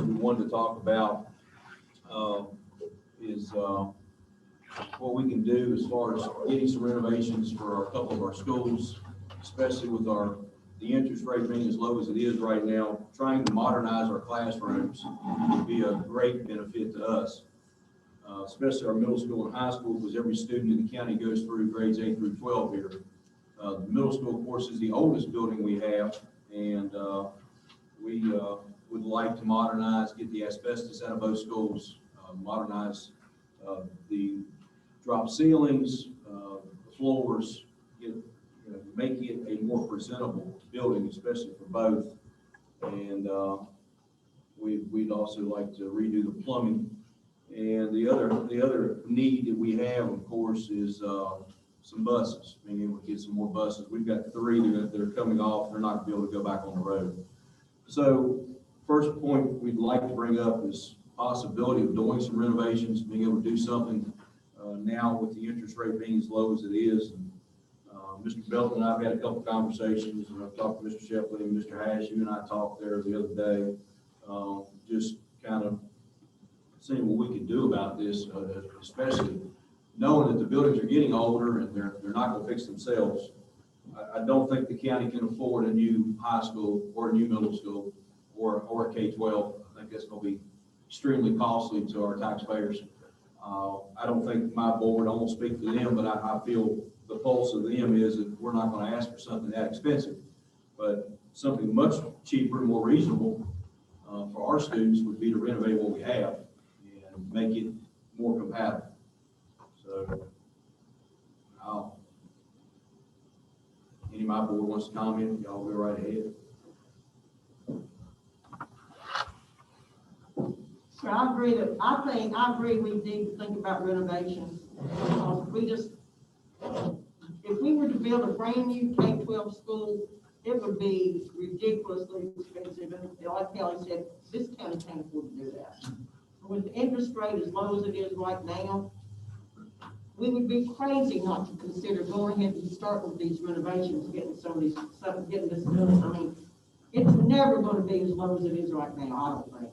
we wanted to talk about is what we can do as far as getting some renovations for a couple of our schools, especially with the interest rate being as low as it is right now. Trying to modernize our classrooms would be a great benefit to us, especially our middle school and high school, because every student in the county goes through grades 8 through 12 here. The middle school, of course, is the oldest building we have, and we would like to modernize, get the asbestos out of both schools, modernize the drop ceilings, the floors, make it a more presentable building, especially for both. And we'd also like to redo the plumbing. And the other need that we have, of course, is some buses, being able to get some more buses. We've got 3 that are coming off. They're not going to be able to go back on the road. So first point we'd like to bring up is possibility of doing some renovations, being able to do something now with the interest rate being as low as it is. And, Mr. Belton and I've had a couple conversations, and I've talked to Mr. Shepley and Mr. Hash. You and I talked there the other day, just kind of seeing what we could do about this, especially knowing that the buildings are getting older and they're not going to fix themselves. I don't think the county can afford a new high school or a new middle school or a K-12. I think that's going to be extremely costly to our taxpayers. I don't think my board, I won't speak for them, but I feel the pulse of them is that we're not going to ask for something that expensive, but something much cheaper and more reasonable for our students would be to renovate what we have and make it more compatible. So, any of my board wants to comment, y'all go right ahead. So I agree we need to think about renovations, because if we were to build a brand new K-12 school, it would be ridiculously expensive, and like Kelly said, this county can't afford to do that. With the interest rate as low as it is right now, we would be crazy not to consider going ahead and start with these renovations, getting this building. I mean, it's never going to be as low as it is right now, I don't think.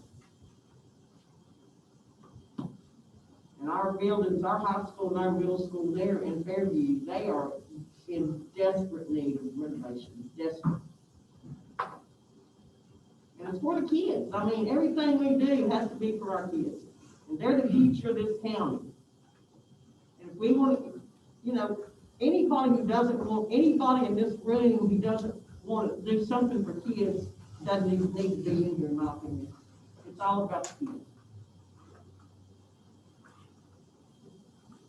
And our buildings, our high school and our middle school there in Fairview, they are in desperate need of renovation, desperate. And it's for the kids. I mean, everything we do has to be for our kids. And they're the future of this county. And if we want to, anybody in this room who doesn't want to do something for kids doesn't even need to be in here, in my opinion. It's all about the kids.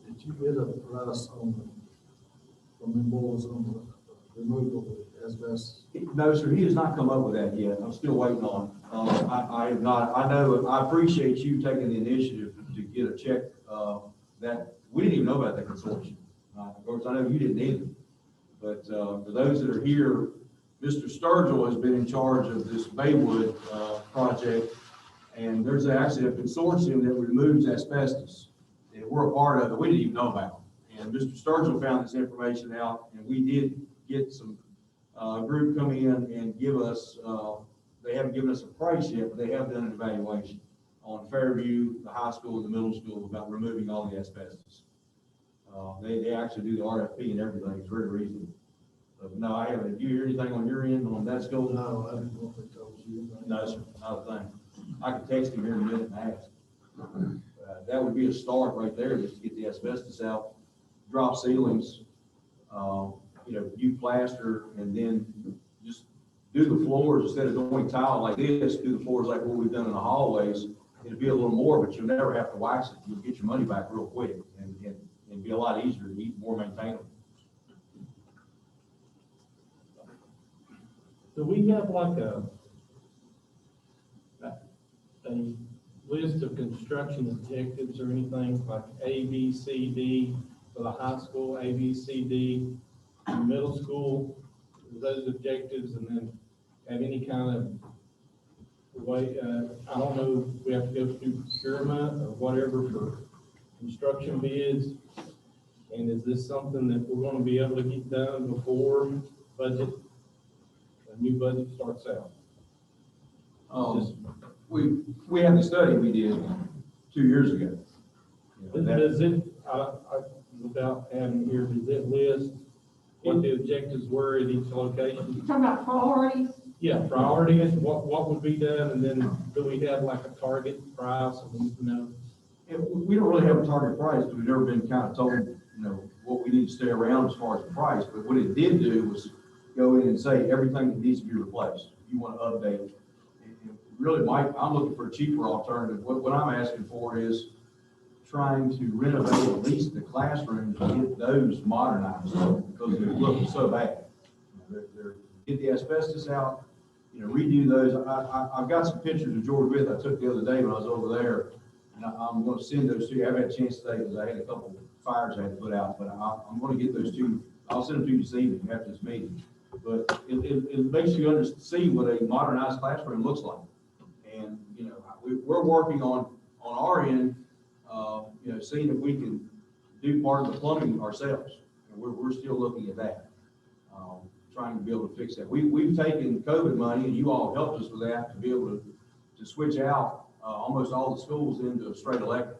Did you get a price from the boys on the removal of asbestos? No, sir, he has not come up with that yet. I'm still waiting on it. I have not. I appreciate you taking the initiative to get a check that we didn't even know about that consortium. Of course, I know you didn't either. But for those that are here, Mr. Sturgill has been in charge of this Baywood project, and there's actually a consortium that removes asbestos. And we're a part of it. We didn't even know about it. And Mr. Sturgill found this information out, and we did get some group come in and give us, they haven't given us a price yet, but they have done an evaluation on Fairview, the high school, and the middle school about removing all the asbestos. They actually do the RFP and everything. It's very reasonable. But no, I haven't. Did you hear anything on your end on that school? No, I didn't know if they told you. No, sir, not a thing. I could text him here in a minute and ask. That would be a start right there, just to get the asbestos out, drop ceilings, new plaster, and then just do the floors instead of doing tile like this. Do the floors like what we've done in the hallways. It'll be a little more, but you'll never have to wax it. You'll get your money back real quick, and be a lot easier to eat, more maintainable. Do we have like a list of construction objectives or anything like A, B, C, D for the high school, A, B, C, D, middle school, those objectives, and then have any kind of way, I don't know if we have to go through procurement or whatever for construction bids, and is this something that we're going to be able to get done before a new budget starts out? we had the study we did 2 years ago. You know, that- Does it, without having here, does it list what the objectives were at each location? You talking about priorities? Yeah, priorities, what would be done, and then do we have like a target price, and, you know? We don't really have a target price, because we've never been kind of told, what we need to stay around as far as the price, but what it did do was go in and say, everything that needs to be replaced, you want to update it. And really, Mike, I'm looking for a cheaper alternative. What I'm asking for is trying to renovate at least the classrooms and get those modernized, because they're looking so bad. Get the asbestos out, redo those. I've got some pictures of George Wythe I took the other day when I was over there, and I'm going to send those to you. I haven't had a chance today because I had a couple of fires I had to put out, but I'm going to get those to you. I'll send them to you this evening after this meeting. But it makes you see what a modernized classroom looks like. And, we're working on our end, seeing if we can do part of the plumbing ourselves. And we're still looking at that, trying to be able to fix that. We've taken COVID money, and you all helped us with that, to be able to switch out almost all the schools into straight electric.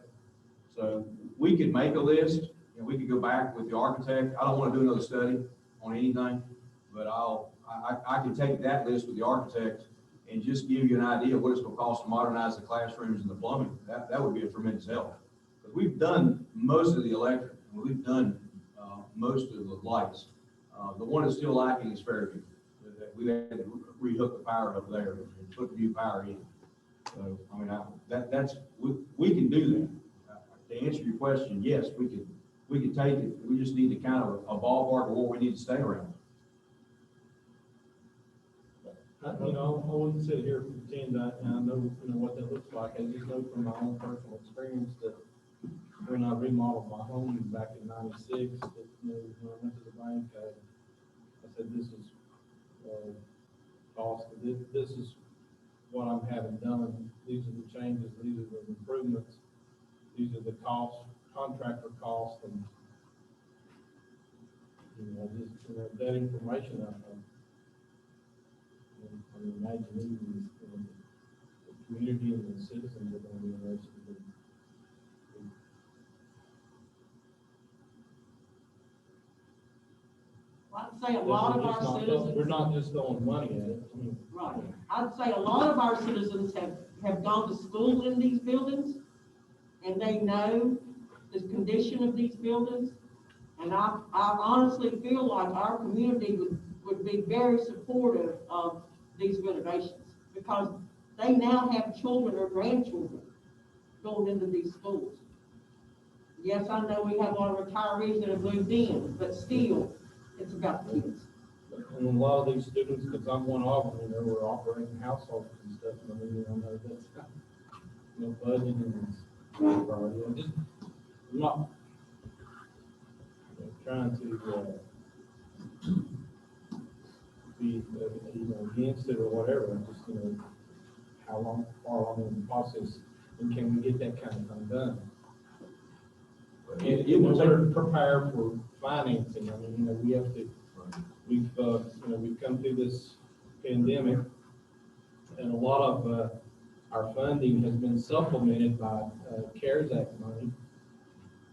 So we could make a list, and we could go back with the architect. I don't want to do another study on anything, but I can take that list with the architect and just give you an idea of what it's going to cost to modernize the classrooms and the plumbing. That would be a tremendous help. But we've done most of the electric, and we've done most of the lights. The one that's still lacking is Fairview. We had to rehook the power up there and put new power in. So, we can do that. To answer your question, yes, we could take it. We just need to kind of a ballpark of what we need to stay around. I wouldn't sit here and pretend I know, what that looks like. I just know from my own personal experience that when I remodeled my home back in '96, that, when I went to the bank, I said, this is, cost, this is what I'm having done. These are the changes, these are the improvements, these are the costs, contractor costs, and, that information out there. I imagine even the community and the citizens are going to be interested in. I'd say a lot of our citizens. We're not just throwing money at it. Right. I'd say a lot of our citizens have gone to school in these buildings, and they know the condition of these buildings. And I honestly feel like our community would be very supportive of these renovations, because they now have children or grandchildren going into these schools. Yes, I know we have a lot of retirees that have moved in, but still, it's about the kids. And a lot of these students, because I'm one of them, we're operating households and stuff, and I know that's, budgeting is a priority. I'm not trying to, be, against it or whatever. I'm just, far along in the process, and can we get that kind of thing done? It will We're prepared for financing. We have to, we've come through this pandemic, and a lot of, our funding has been supplemented by, CARES Act money.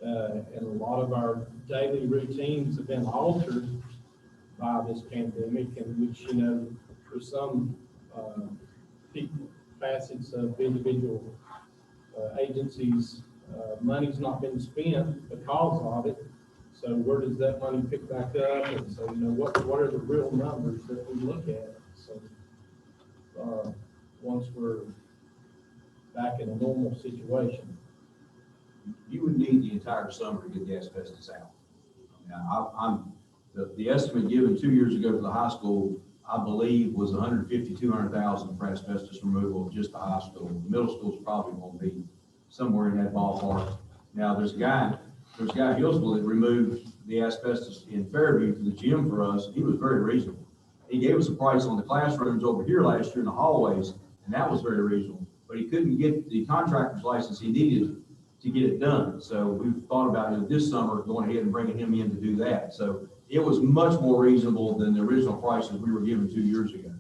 And a lot of our daily routines have been altered by this pandemic, and which, for some, facets of individual, agencies, money's not been spent because of it. So where does that money pick back up? And so, what are the real numbers that we look at? So, once we're back in a normal situation. You would need the entire summer to get the asbestos out. The estimate given 2 years ago for the high school, I believe, was 200,000 for asbestos removal of just the high school. The middle school's probably going to be somewhere in that ballpark. Now, there's a guy in Hillsville that removed the asbestos in Fairview for the gym for us. He was very reasonable. He gave us a price on the classrooms over here last year in the hallways, and that was very reasonable. But he couldn't get the contractor's license he needed to get it done. So we've thought about this summer going ahead and bringing him in to do that. So it was much more reasonable than the original prices we were given 2 years ago.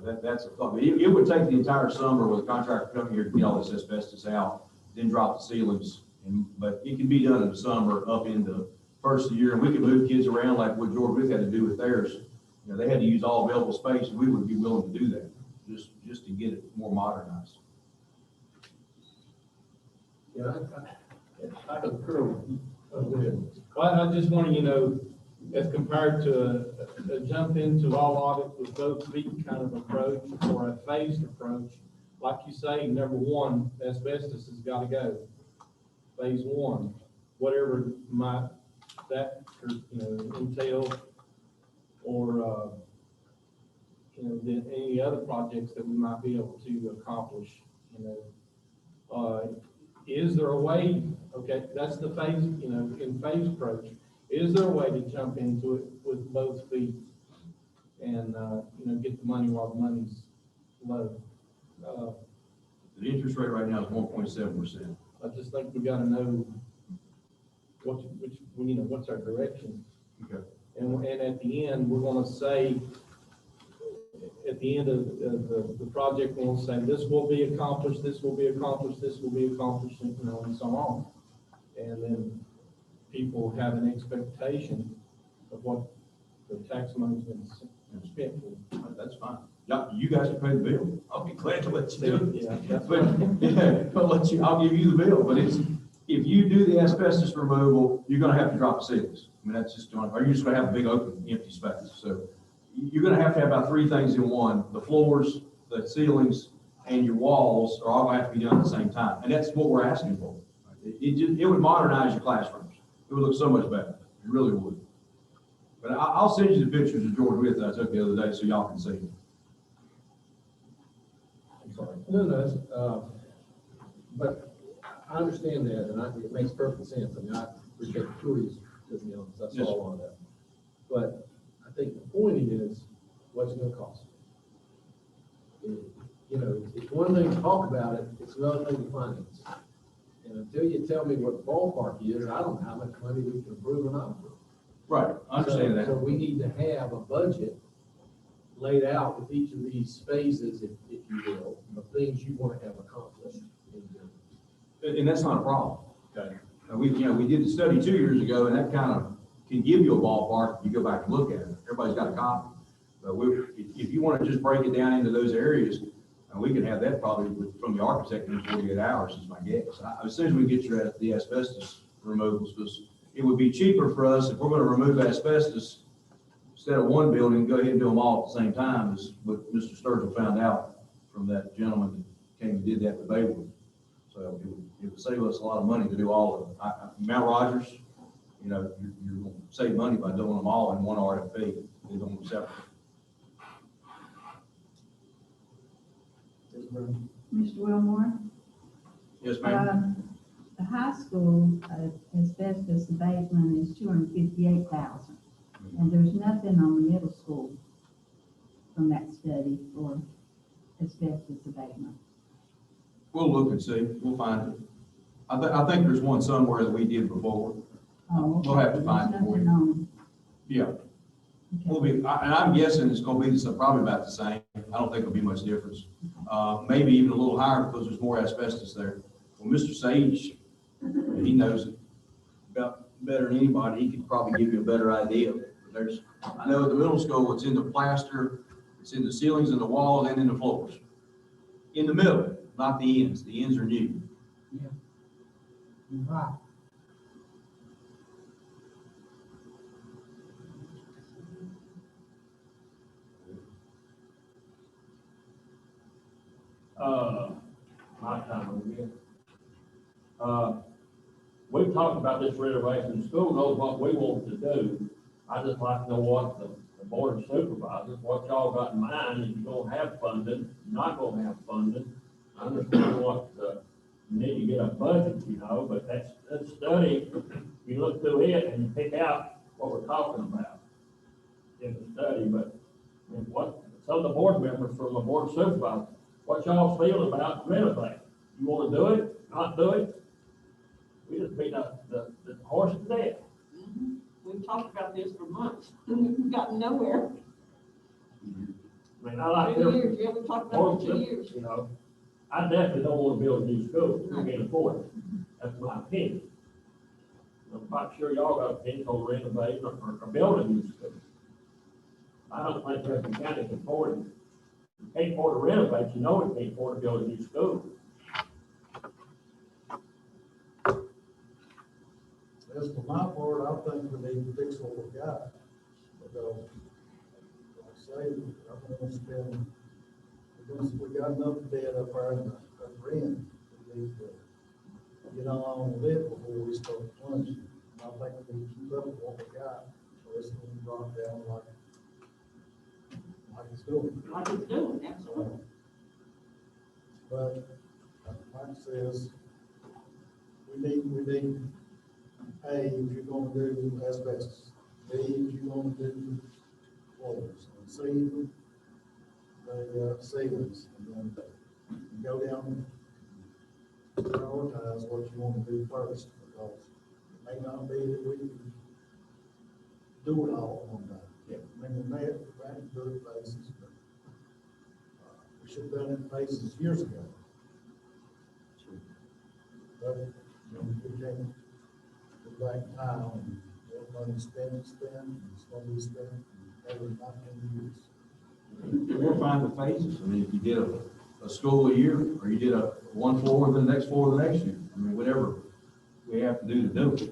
That's a thought. It would take the entire summer with a contractor coming here to get all this asbestos out, then drop the ceilings. But it can be done in the summer up in the first of the year, and we can move kids around like what George Wythe had to do with theirs. You know, they had to use all available space, and we would be willing to do that, just to get it more modernized. Yeah, I concur with you. Go ahead. Well, I just want to, you know, as compared to a jump into all audit with both feet kind of approach or a phased approach, like you say, number one, asbestos has got to go. Phase one, whatever might that, you know, entail, or, you know, then any other projects that we might be able to accomplish, you know. Is there a way, okay, that's the phase, you know, in phase approach, is there a way to jump into it with both feet and, you know, get the money while the money's low? The interest rate right now is 1.7%. I just think we gotta know you know, what's our direction. Okay. And at the end, we're gonna say, at the end of the project, we'll say, this will be accomplished, this will be accomplished, this will be accomplished, you know, and so on. And then people have an expectation of what the tax money's been spent for. That's fine. Yeah, you guys can pay the bill. I'll be glad to let you do it. Yeah, that's But, right. yeah, I'll give you the bill, but if you do the asbestos removal, you're gonna have to drop the ceilings. I mean, that's just, or you're just gonna have a big open, empty space. So you're gonna have to have about three things in one: the floors, the ceilings, and your walls are all gonna have to be done at the same time. And that's what we're asking for. It would modernize your classrooms. It would look so much better. It really would. But I'll send you the pictures of George Wythe I took the other day so y'all can see them. I'm sorry. No, but I understand that, and it makes perfect sense. I mean, I appreciate the tour you took me on, because I Yes, saw sir. a lot of that. But I think the point is, what's it gonna cost? You know, it's one thing to talk about it, it's another thing to finance. And until you tell me what the ballpark is, I don't know how much money we can approve or not approve. Right, I understand So that. we need to have a budget laid out with each of these phases, if you will, of things you want to have accomplished. And that's not a problem. Okay. We did the study 2 years ago, and that kind of can give you a ballpark if you go back and look at it. Everybody's got a copy. But if you want to just break it down into those areas, we can have that probably from the architect in 48 hours is my guess. As soon as we get the asbestos removals, because it would be cheaper for us if we're going to remove asbestos instead of one building, go ahead and do them all at the same time, is what Mr. Sturgill found out from that gentleman that came and did that with Baywood. So it would save us a lot of money to do all of it. Mount Rogers, you know, you're going to save money by doing them all in one RFP, they doing them separate. Mr. Wilmore? Yes, ma'am. The high school asbestos abatement is $258,000, and there's nothing on the middle school from that study for asbestos abatement. We'll look and see, we'll find it. I think there's one somewhere that we did before. Oh, We'll have to there's find it for nothing you. on- Yeah, we'll be, and I'm guessing it's gonna be probably about the same. I don't think it'll be much difference. Maybe even a little higher because there's more asbestos there. Well, Mr. Sage, he knows it about better than anybody. He could probably give you a better idea. I know at the middle school, it's in the plaster, it's in the ceilings and the walls and in the floors. In the middle, not the ends. The ends are new. Yeah. You're right. My time again. We've talked about this renovation, the school knows what we want to do. I just like to know what the board of supervisors, what y'all got in mind, if you're gonna have funding, not gonna have funding. I understand what, you need to get a budget, you know, but that study, you look through it and you pick out what we're talking about in the study, but what, some of the board members from the board of supervisors, what y'all feel about renovating? You wanna do it, not do it? We just beat the horse to death. We've talked about this for months, and we've gotten nowhere. I mean, I like 2 their, years, yeah, we talked about it 2 years. you know, I definitely don't wanna build a new school, we can't afford it, that's my opinion. I'm quite sure y'all got opinion on renovating or building a new school. I don't think Grayson County can afford it. You can't afford to renovate, you know it can't afford to build a new school. As for my part, I think we need to fix what we got, because, like I say, I'm gonna spend, we got enough debt up there in the rent. We need to get on with it before we start plunging. I think we need to keep up with what we got, or it's gonna drop down like it's doing. Like it's doing, absolutely. But, like Mike says, we need, A, if you're gonna do asbestos, B, if you're gonna do floors, and C, the ceilings, and then go down and prioritize what you wanna do first, because it may not be that we can do it all at one time. Yeah. I mean, we may have to do it phases, but, we should have done it in phases years ago. But, you know, we can't go back in time and what money spent, and it's gonna be spent every 19 years. We're fine with phases. I mean, if you did a school a year, or you did a one floor, then the next floor the next year. I mean, whatever we have to do it.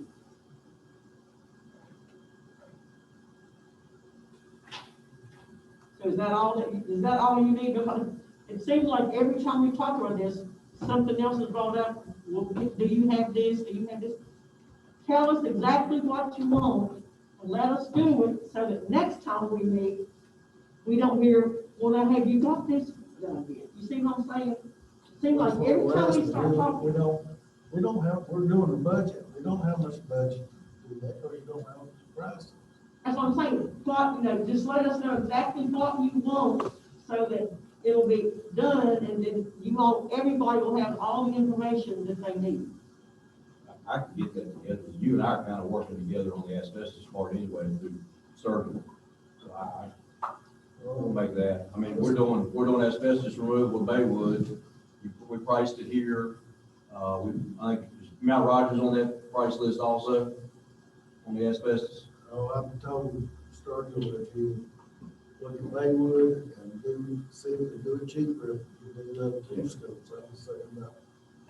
So is that all you need? Because it seems like every time we talk about this, something else is brought up. Well, do you have this? Do you have this? Tell us exactly what you want and let us do it so that next time we meet, we don't hear, well, now have you got this done yet? You see what I'm saying? It seems like every time we start talking. We don't have, we're doing a budget, we don't have much budget to do that, or you don't have prices. That's what I'm saying, but, just let us know exactly what you want, so that it'll be done, and then everybody will have all the information that they need. I can get that together. You and I are kind of working together on the asbestos part anyway through survey. So we'll make that. I mean, we're doing asbestos removal in Baywood. We priced it here. I think Mount Rogers on that price list also on the asbestos. Oh, I've been told, starting with you, look at Baywood and see if they do it cheaper, if you do the two scopes, I can say no.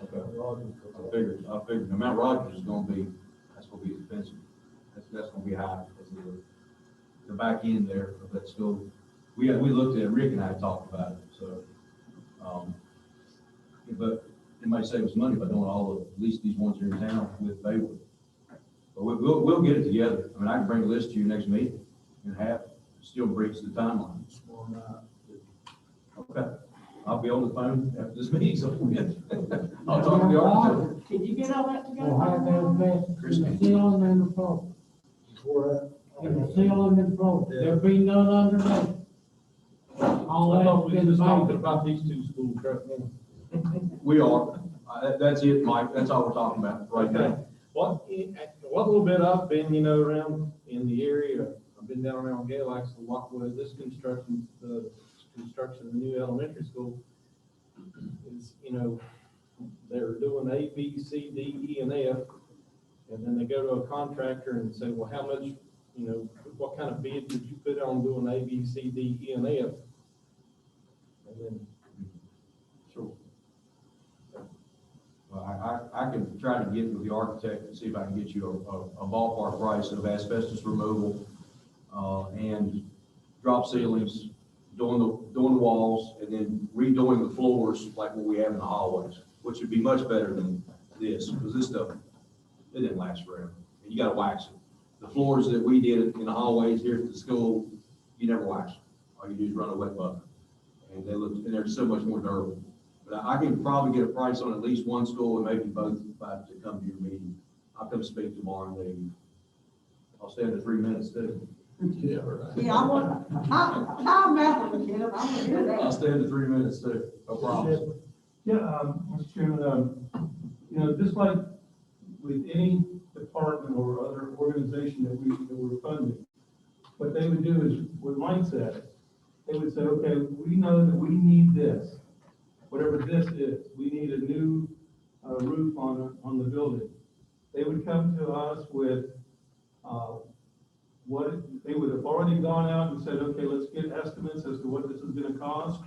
Okay. I figured. Now, Mount Rogers is gonna be expensive. That's gonna be high because of the back end there of that school. We looked at it, Rick and I talked about it, so, but it might save us money by doing at least these ones here in town with Baywood. But we'll get it together. I mean, I can bring a list to you next meeting and still breach the timeline. Tomorrow night. Okay. I'll be on the phone after this meeting's over with. I'll talk to the architect. Can you get all that together? Well, how about that, Christine. the ceiling and the floor, Before and the ceiling and the floor, there'll be none underneath. All I thought that's we been was talking paid. about these two schools right now. We are. That's it, Mike. That's all we're talking about right now. What little bit I've been, around in the area, I've been down around Galax a lot with this construction, the construction of the new elementary school is, they're doing A, B, C, D, E, and F. And then they go to a contractor and say, well, how much, what kind of bid did you put on doing A, B, C, D, E, and F? And then, Sure. Well, I can try to get with the architect and see if I can get you a ballpark price of asbestos removal, and drop ceilings, doing the walls, and then redoing the floors like what we have in the hallways, which would be much better than this, because this stuff, it didn't last forever. And you gotta wax it. The floors that we did in the hallways here at the school, you never wax them. All you do is run a wet bucket. And they're so much more durable. But I can probably get a price on at least one school and maybe both if I have to come to your meeting. I'll come speak tomorrow and maybe I'll stay under 3 minutes too. Yeah, right. Yeah, how mathematician, I want to hear I'll that. stay under 3 minutes too. No problem. Yeah, Mr. Chairman, just like with any department or other organization that we're funding, what they would do is, what Mike said, they would say, okay, we know that we need this, whatever this is, we need a new, roof on the building. They would come to us with, they would have already gone out and said, okay, let's get estimates as to what this is gonna cost.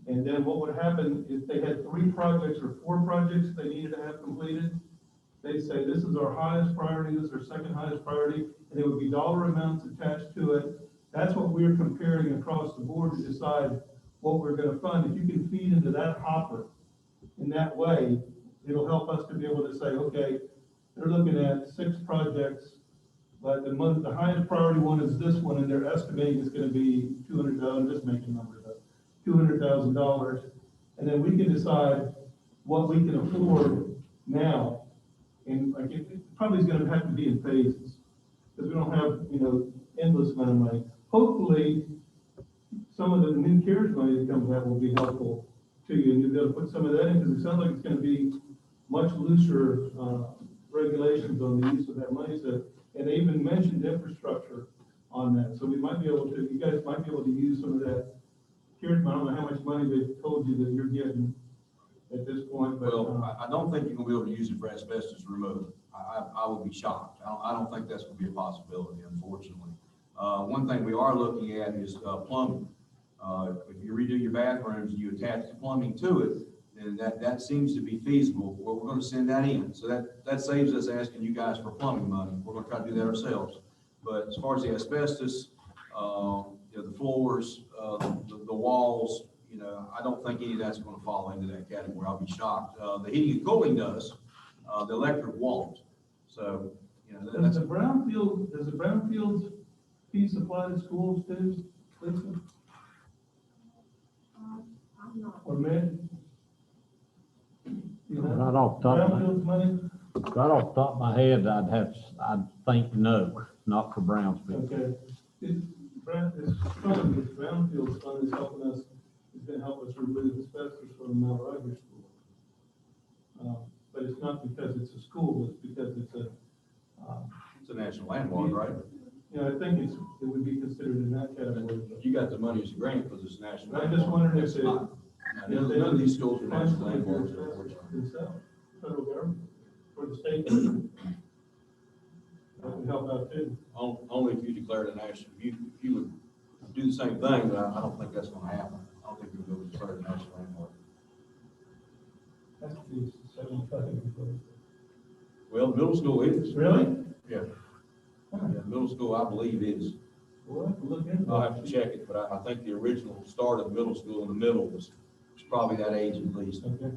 And then what would happen if they had 3 projects or 4 projects they needed to have completed? They'd say, this is our highest priority, this is our second highest priority, and there would be dollar amounts attached to it. That's what we're comparing across the board to decide what we're gonna fund. If you can feed into that hopper in that way, it'll help us to be able to say, okay, they're looking at 6 projects, but the highest priority one is this one, and they're estimating it's gonna be $200,000, just making numbers up, $200,000. And then we can decide what we can afford now. And like, it probably is gonna have to be in phases, because we don't have, endless amount of money. Hopefully, some of the new CARES money that comes out will be helpful to you, and you'll be able to put some of that in, because it sounds like it's gonna be much looser, regulations on the use of that money. So, and they even mentioned infrastructure on that, so we might be able to, you guys might be able to use some of that CARES money. I don't know how much money they've told you that you're getting at this point, but. Well, I don't think you're gonna be able to use it for asbestos removal. I would be shocked. I don't think that's gonna be a possibility, unfortunately. One thing we are looking at is, plumbing. If you redo your bathrooms, you attach the plumbing to it, then that seems to be feasible. Well, we're gonna send that in. So that saves us asking you guys for plumbing money. We're gonna try to do that ourselves. But as far as the asbestos, the floors, the walls, I don't think any of that's gonna fall into that category. I'll be shocked. The heating and cooling does, the electric won't. So, Does the brownfields piece apply to schools too, Lisa? I'm not. Or med? Right off the top of my- Brownfields money? Right off the top of my head, I'd think no, not for Brownsville. Okay. This brownfields fund is helping us, is gonna help us remove asbestos from Mount Rogers School. But it's not because it's a school, it's because it's it's a national landmark, right? I think it would be considered in that category. You got the money as a grant because it's national. I'm just wondering if It's they. not. None of these schools are national landmarks, unfortunately. Themselves, federal government, or the state. That would help out too. Only if you declare it a national, if you would do the same thing, but I don't think that's gonna happen. I don't think you're gonna declare it a national landmark. That's the 75. Well, middle school is. Really? Yeah. Yeah, middle school, I believe is. We'll have to look into. I'll have to check it, but I think the original start of middle school in the middle was probably that age at least. Okay.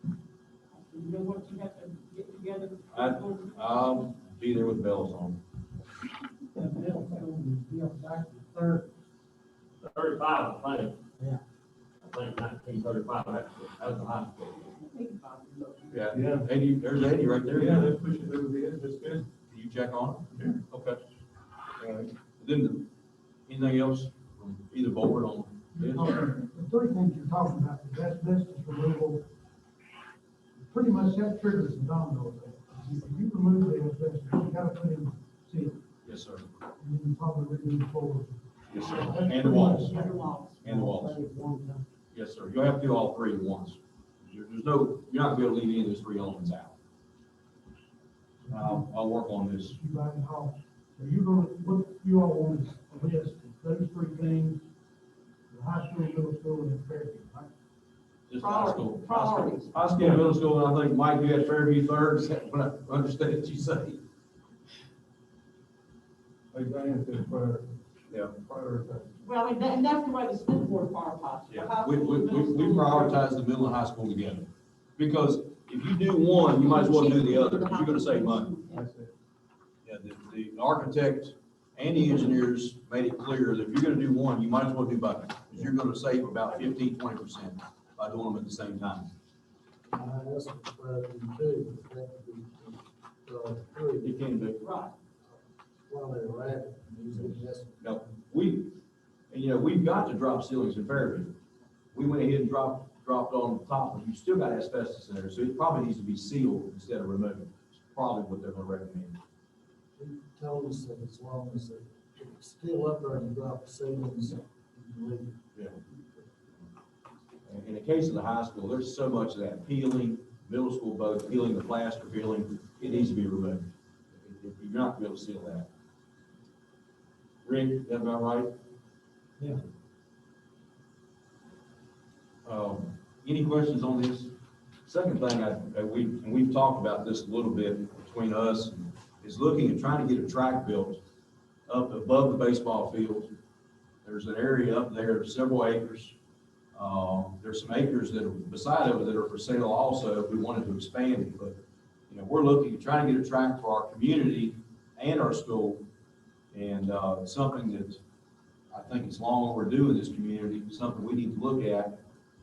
You know what you have to get together? I'll be there with bells on. That middle school was built back in the 30s. 35, I think. Yeah. I think 1935, that's the high school. Yeah, Yeah. 80, there's 80 right there. Yeah, they push it over the edge, that's good. Can you check on it? Yeah. Okay. All right. Then, anything else from either board on this? The 3 things you're talking about, the asbestos removal, pretty much that triggers the domino effect. If you remove the asbestos, you gotta put in seal, Yes, sir. and then you probably remove forward. Yes, sir. That's And the pretty walls. much- And the walls. And the walls. Say it one time. Yes, sir. You'll have to do all 3 at once. There's no, you're not gonna be able to leave any of those 3 elements out. I'll work on this. You buy it off. So you're gonna, what you all want is a list of those 3 things, the high school, middle school, and Fairview, right? Just high school. Priorities. High school, middle school, and I think, Mike, you had Fairview third, is that what I understand that you say? Like Diane said, Yeah. prioritize. Well, and that's the way the school board prioritize. The Yeah, high we school, middle we school, prioritize the middle and high school together. Because if you do one, you might as well do the other, because you're gonna save money. That's it. Yeah, the architect and the engineers made it clear that if you're gonna do one, you might as well do both. Because you're gonna save about 15–20% by doing them at the same time. That's what priority 2, but that could be, priority 3, You can do. Right. while they're rapid, using this. No, we've got to drop ceilings in Fairview. We went ahead and dropped on top, but you still got asbestos in there, so it probably needs to be sealed instead of removed. It's probably what they're gonna recommend. He told us that as long as they it's still up there, and you drop the ceilings, you can leave. Yeah. And in the case of the high school, there's so much of that peeling, middle school both, peeling the plaster, peeling, it needs to be removed. You're not gonna be able to seal that. Rick, is that about right? Yeah. Any questions on this? Second thing, we've talked about this a little bit between us, is looking at trying to get a track built up above the baseball field. There's an area up there, several acres. There's some acres that are beside of it that are for sale also, if we wanted to expand it, but, you know, we're looking at trying to get a track for our community and our school. And, it's something that I think is long overdue in this community, something we need to look at.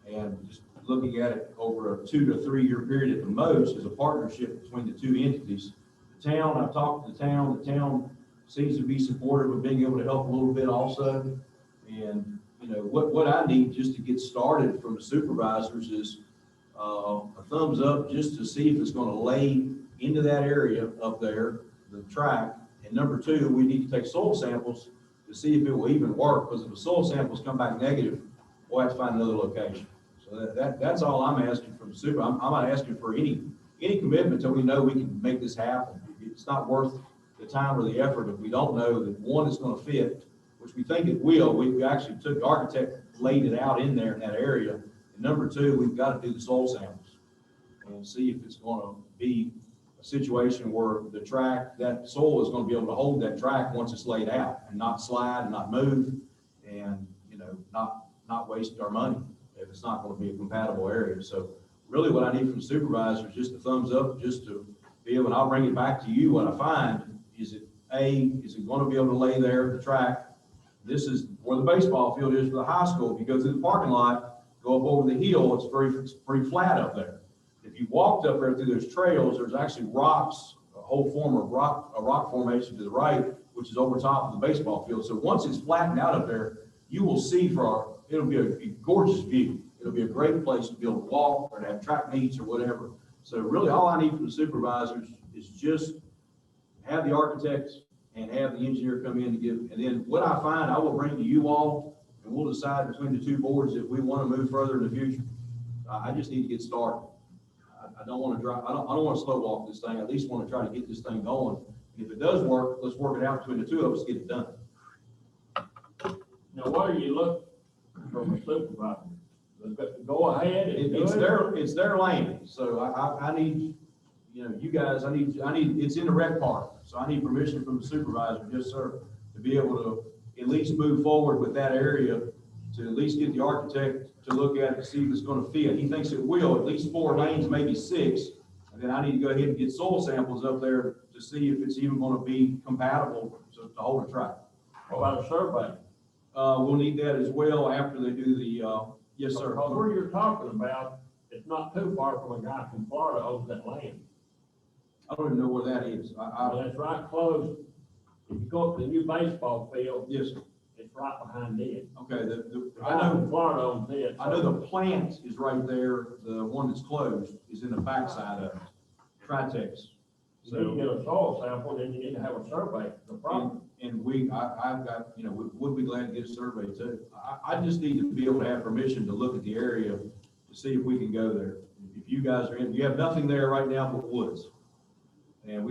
And just looking at it over a 2 to 3 year period at the most, as a partnership between the two entities. The town, I've talked to the town seems to be supportive of being able to help a little bit also. And, you know, what I need just to get started from the supervisors is, a thumbs up just to see if it's gonna lay into that area up there, the track. And number two, we need to take soil samples to see if it will even work, because if the soil samples come back negative, we'll have to find another location. So that's all I'm asking from the super. I'm not asking for any commitment until we know we can make this happen. It's not worth the time or the effort if we don't know that, one, it's gonna fit, which we think it will. We actually took, the architect laid it out in there in that area. And number two, we've got to do the soil samples and see if it's gonna be a situation where the track, that soil is gonna be able to hold that track once it's laid out and not slide and not move and, you know, not waste our money if it's not gonna be a compatible area. So really what I need from supervisors, just a thumbs up, just to be able, and I'll bring it back to you, what I find, is it gonna be able to lay there, the track? This is where the baseball field is for the high school. If you go through the parking lot, go up over the hill, it's pretty flat up there. If you walked up there through those trails, there's actually rocks, a whole form of rock, a rock formation to the right, which is over top of the baseball field. So once it's flattened out up there, you will see it'll be a gorgeous view. It'll be a great place to be able to walk or to have track meets or whatever. So really all I need from the supervisors is just have the architects and have the engineer come in to give, and then what I find, I will bring to you all, and we'll decide between the two boards if we want to move further in the future. I just need to get started. I don't want to I don't want to slow walk this thing. I at least want to try to get this thing going. And if it does work, let's work it out between the two of us, get it done. Now, what are you looking from a supervisor? Go ahead and do it? It's their land, so I need, you know, you guys, I need, it's in the rec park, so I need permission from the supervisor, yes, sir, to be able to at least move forward with that area, to at least get the architect to look at it, to see if it's gonna fit. He thinks it will, at least 4 lanes, maybe 6, and then I need to go ahead and get soil samples up there to see if it's even gonna be compatible to hold a track. What about a survey? We'll need that as well after they do the, yes, sir. Because where you're talking about, it's not too far from a guy from Florida owns that land. I don't even know where that is. Well, it's right close. If you go up to the new baseball field, Yes, sir. it's right behind it. Okay, The I guy know, from Florida owns it. I know the plant is right there, the one that's closed is in the backside of it, Tritex. So you get a soil sample, then you need to have a survey, the problem. And I've got, you know, we would be glad to get a survey too. I just need to be able to have permission to look at the area to see if we can go there. If you guys are in, you have nothing there right now but woods. And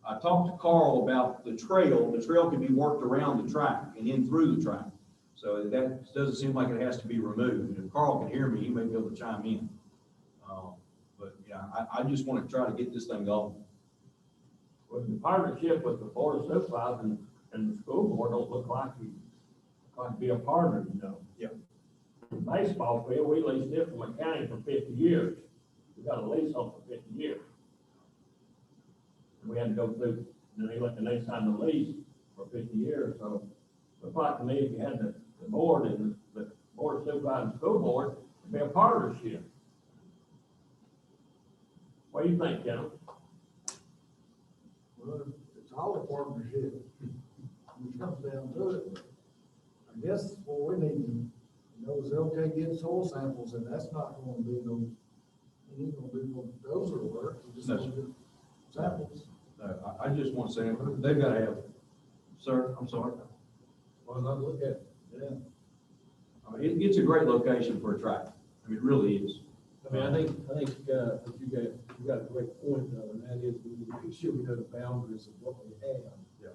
I talked to Carl about the trail can be worked around the track and in through the track. So that doesn't seem like it has to be removed. If Carl can hear me, he may be able to chime in. But yeah, I just want to try to get this thing going. With the partnership with the board of supervisors and the school board don't look like you be a partner, you know. Yeah. The baseball field, we leased it from a county for 50 years. We got a lease on for 50 years. And we had to go through, and they signed the lease for 50 years. So it looked like to me, if you had the board and the board of supervisors and school board, it'd be a partnership. What do you think, gentlemen? Well, it's all a partnership. When it comes down to it, I guess what we need to know is okay, get soil samples, and that's not gonna be no, you ain't gonna do no dozer work, you just No, gonna sir. do samples. I just want to say, they've got to have Sir, I'm sorry. Why not look at it? Yeah. It's a great location for a track. I mean, it really is. I mean, I think, that you got a great point though, and that is we need to make sure we know the boundaries of what we have. Yeah.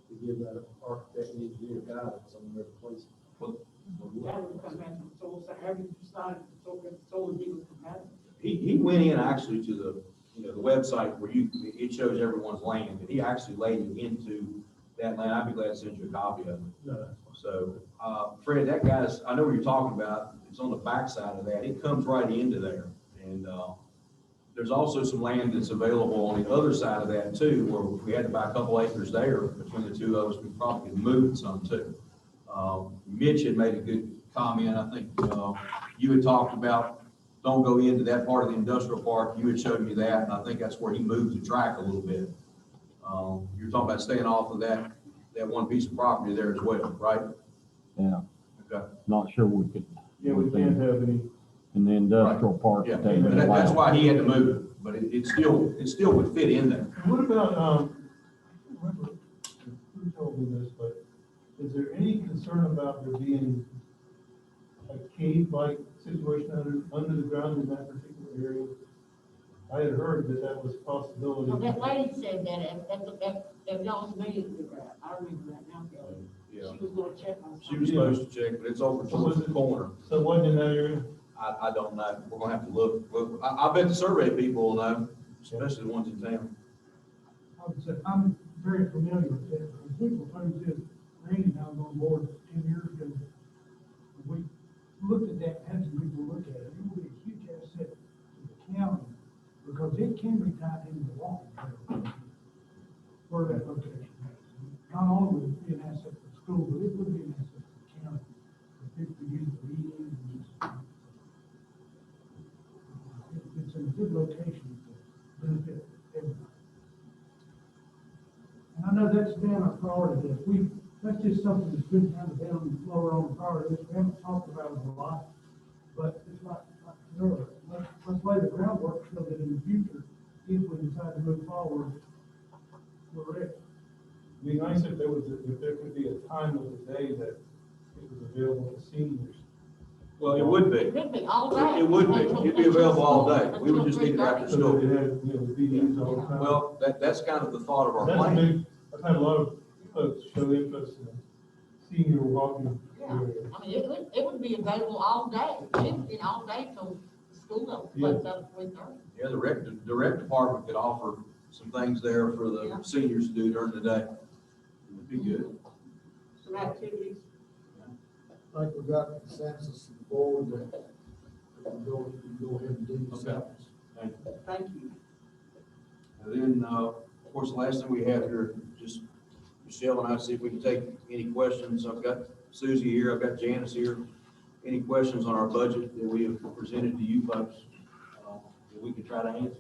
To give that architect and engineer guidance on where to place it. That would come back to the solar, so have you decided the solar deal was compatible? He went in actually to the website where it shows everyone's land, and he actually laid it into that land. I'd be glad to send you a copy of it. No. So, Fred, that guy's, I know what you're talking about. It's on the backside of that. It comes right into there. And, there's also some land that's available on the other side of that too, where if we had to buy a couple acres there between the two of us, we probably could move it some too. Mitch had made a good comment. I think, you had talked about, don't go into that part of the industrial park. You had showed me that, and I think that's where he moved the track a little bit. You're talking about staying off of that one piece of property there as well, right? Yeah, Okay. not sure we could. Yeah, we can't have any. In the industrial park. Yeah, they would that's allow. why he had to move it, but it still would fit in there. What about, remember, who told me this, but is there any concern about there being a cave-like situation under the ground in that particular area? I had heard that was a possibility. Well, that lady said that y'all's meeting with that, I remember that now, Kelly. Yeah. She was gonna check on She was supposed to check, but it's over towards the corner. So it wasn't in that area? I don't know. We're gonna have to look. I bet the survey people will know, especially the ones in town. I would say, I'm very familiar with that, because people think this, Randy and I was on board 10 years ago. We looked at that, had some people look at it, it would be a huge asset to the county, because it can be tied into the law. Where that location is. Not only would it be an asset for the school, but it would be an asset for the county, for people to use the meetings and just. It's a good location to benefit everybody. And I know that's been a priority, that's just something that's been kind of down the floor on the priority list, we haven't talked about it a lot, but it's like earlier, let's lay the groundwork so that in the future, if we decide to move forward, we're ready. It'd be nice if there could be a time of the day that it was available to seniors. Well, it would be. It would be all day. It would be. It'd be available all day. We would just need it after So school. that it had, would be used all the time. Well, that's kind of the thought of our That's a plan. big, I've had a lot of folks show interest in senior walking Yeah, area. I mean, it would be available all day, it would be all day till school Yeah. opens up 3:30. Yeah, the rec department could offer some things there for the Yeah. seniors to do during the day. It would be good. Some activities. I think we got consensus on the board that we can go ahead and do this. Okay. Thank you. Thank you. And then, of course, the last thing we have here, just Michelle and I, see if we can take any questions. I've got Susie here, I've got Janice here. Any questions on our budget that we have presented to you folks, that we could try to answer?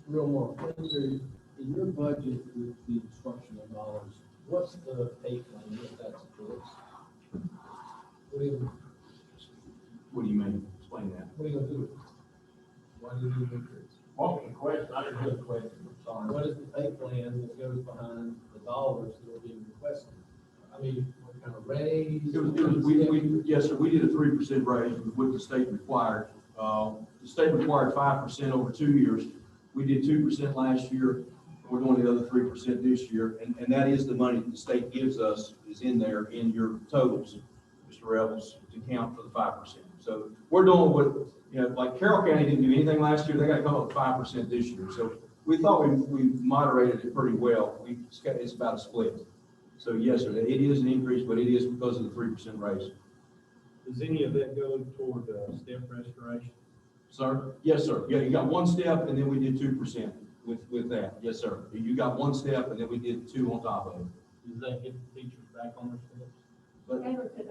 Real more, in your budget with the instructional dollars, what's the pay plan if that's the case? What What do you mean? Explain that. are you gonna do with it? Why do you do increase? What was the question? I didn't hear the question, I'm sorry. What is the pay plan that goes behind the dollars that are being requested? I mean, what kind of raise? Yes, sir, we did a 3% raise with what the state required. The state required 5% over 2 years. We did 2% last year. We're doing the other 3% this year, and that is the money that the state gives us is in there in your totals, Mr. Rebels, to count for the 5%. So we're doing what, like Carroll County didn't do anything last year, they got to come up with 5% this year. So we thought we moderated it pretty well. It's about a split. So yes, sir, it is an increase, but it is because of the 3% raise. Does any of that go toward step restoration? Sir? Yes, sir. Yeah, you got one step and then we did 2% with that. Yes, sir. You got one step and then we did 2 on top of it. Does that get the teachers back on their steps? But They were put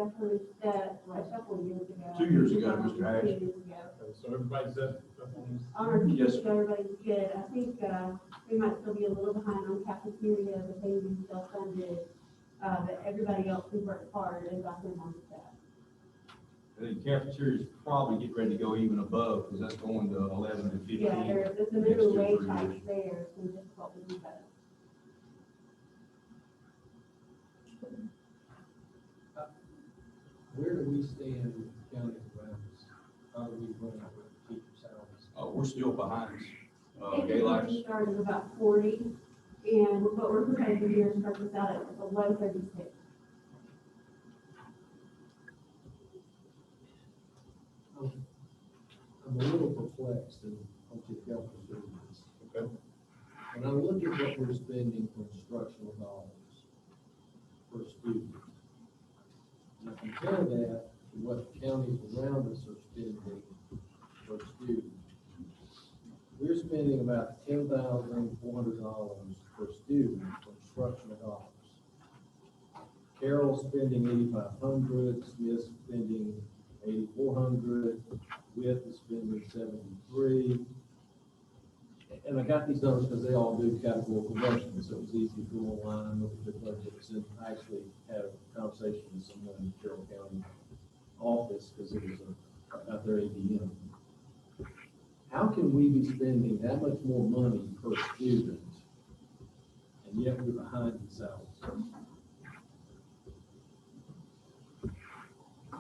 back on a couple of years ago. 2 years ago, Mr. Ash. 2 years ago. So everybody's up on Our Yes, teachers, everybody's good. I think, we might still be a little behind on cafeteria, but they be still funded. But everybody else who worked hard is back in on staff. I think cafeteria's probably getting ready to go even above, because that's going to 11 and 15. Yeah, there's a next minimum 2 or wage 3 hike years. there, some difficult to do that. Where do we stand with the counties around us? How do we run out with teacher salaries? We're still behind, It Galax. just started about 40, and what we're proposing here starts us out at the low 36. I'm a little perplexed and hope you help me do this. Okay. When I look at what we're spending for instructional dollars per student, and I compare that to what counties around us are spending per student, we're spending about $10,400 per student for instructional dollars. Carroll's spending $8,500, Smith's spending $8,400, With is spending $73. And I got these numbers because they all do categorical conversions, so it was easy to go online and look at their budgets. And I actually had a conversation with someone in the Carroll County office because it was about their ABM. How can we be spending that much more money per student and yet we're behind in salaries?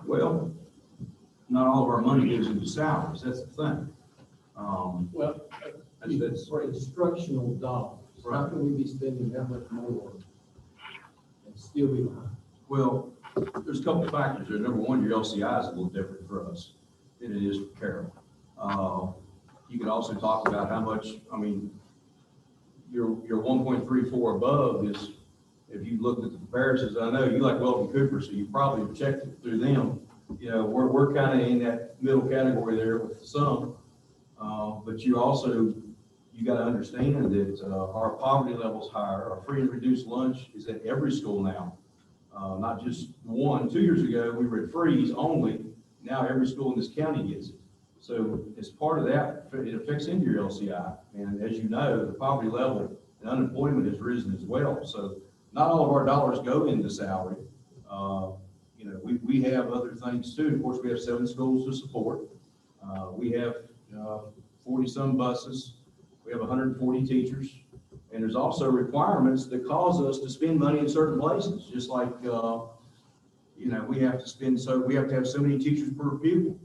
Well, not all of our money goes into salaries, that's the thing. Well, That's- for instructional dollars, how Right. can we be spending that much more and still be behind? Well, there's a couple of factors there. Number one, your LCI is a little different for us than it is for Carroll. You could also talk about how much, I mean, your 1.34 above is, if you looked at the comparisons, I know you like Weldon Cooper, so you probably checked it through them. You know, we're kind of in that middle category there with some. But you also, you got to understand that our poverty level's higher. Our free and reduced lunch is at every school now, not just one. 2 years ago, we were at freeze only. Now every school in this county gets it. So as part of that, it affects into your LCI. And as you know, the poverty level and unemployment has risen as well. So not all of our dollars go into salary. You know, we have other things too. Of course, we have 7 schools to support. We have 40-some buses. We have 140 teachers. And there's also requirements that cause us to spend money in certain places, just like, you know, we have to have so many teachers per pupil.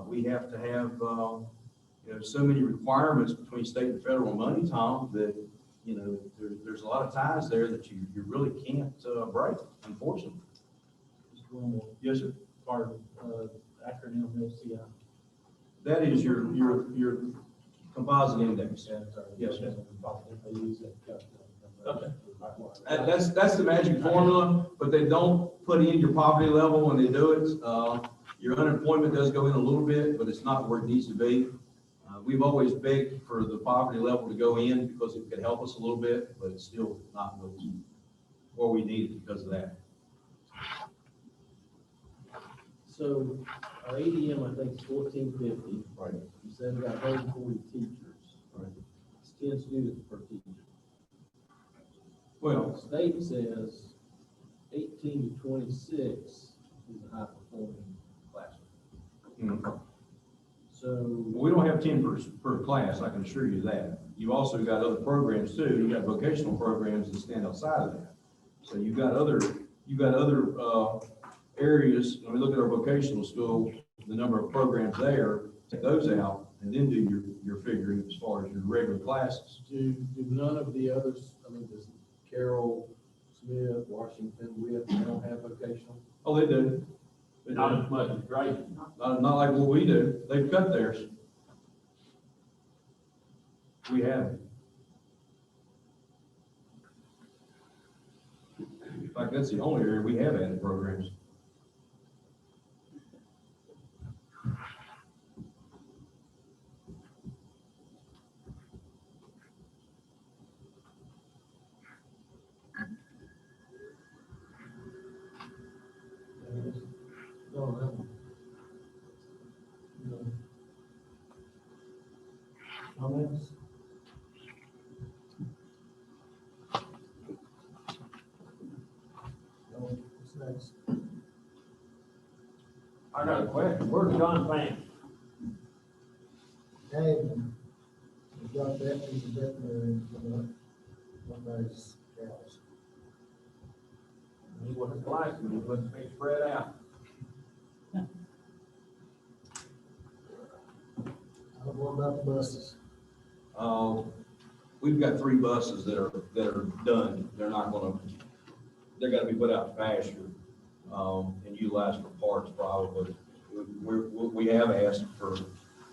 We have to have, you know, so many requirements between state and federal money, Tom, that, you know, there's a lot of ties there that you really can't break, unfortunately. Just one more Yes, sir. part of, acronym LCI. That is your composite index. Yes, sir. I use that. Okay. That's the magic formula, but they don't put in your poverty level when they do it. Your unemployment does go in a little bit, but it's not where it needs to be. We've always begged for the poverty level to go in because it could help us a little bit, but it's still not where we need it because of that. So our ADM, I think, is 1450. Right. You said we got 140 teachers. Right. It's 10 students per teacher. Well, The state says 18 to 26 is a high performing classroom. So, we don't have 10 per class, I can assure you that. You also got other programs too. You got vocational programs that stand outside of that. So you got other areas. When we look at our vocational school, the number of programs there, take those out and then do your figuring as far as your regular classes. do none of the others, I mean, does Carroll, Smith, Washington, we don't have vocational? Oh, they do. They Not do. as much as Grayson. Not like what we do. They've cut theirs. We haven't. In fact, that's the only area we have added programs. No, that one. No. Comments? No, what's next? I got a question. Where's John Vance? Hey, we got that piece of veterinary coming up, one nice cows. He wasn't licensed, he wasn't being spread out. about the buses? We've got 3 buses that are done. They're gotta be put out to pasture, and utilized for parts probably. We have asked for,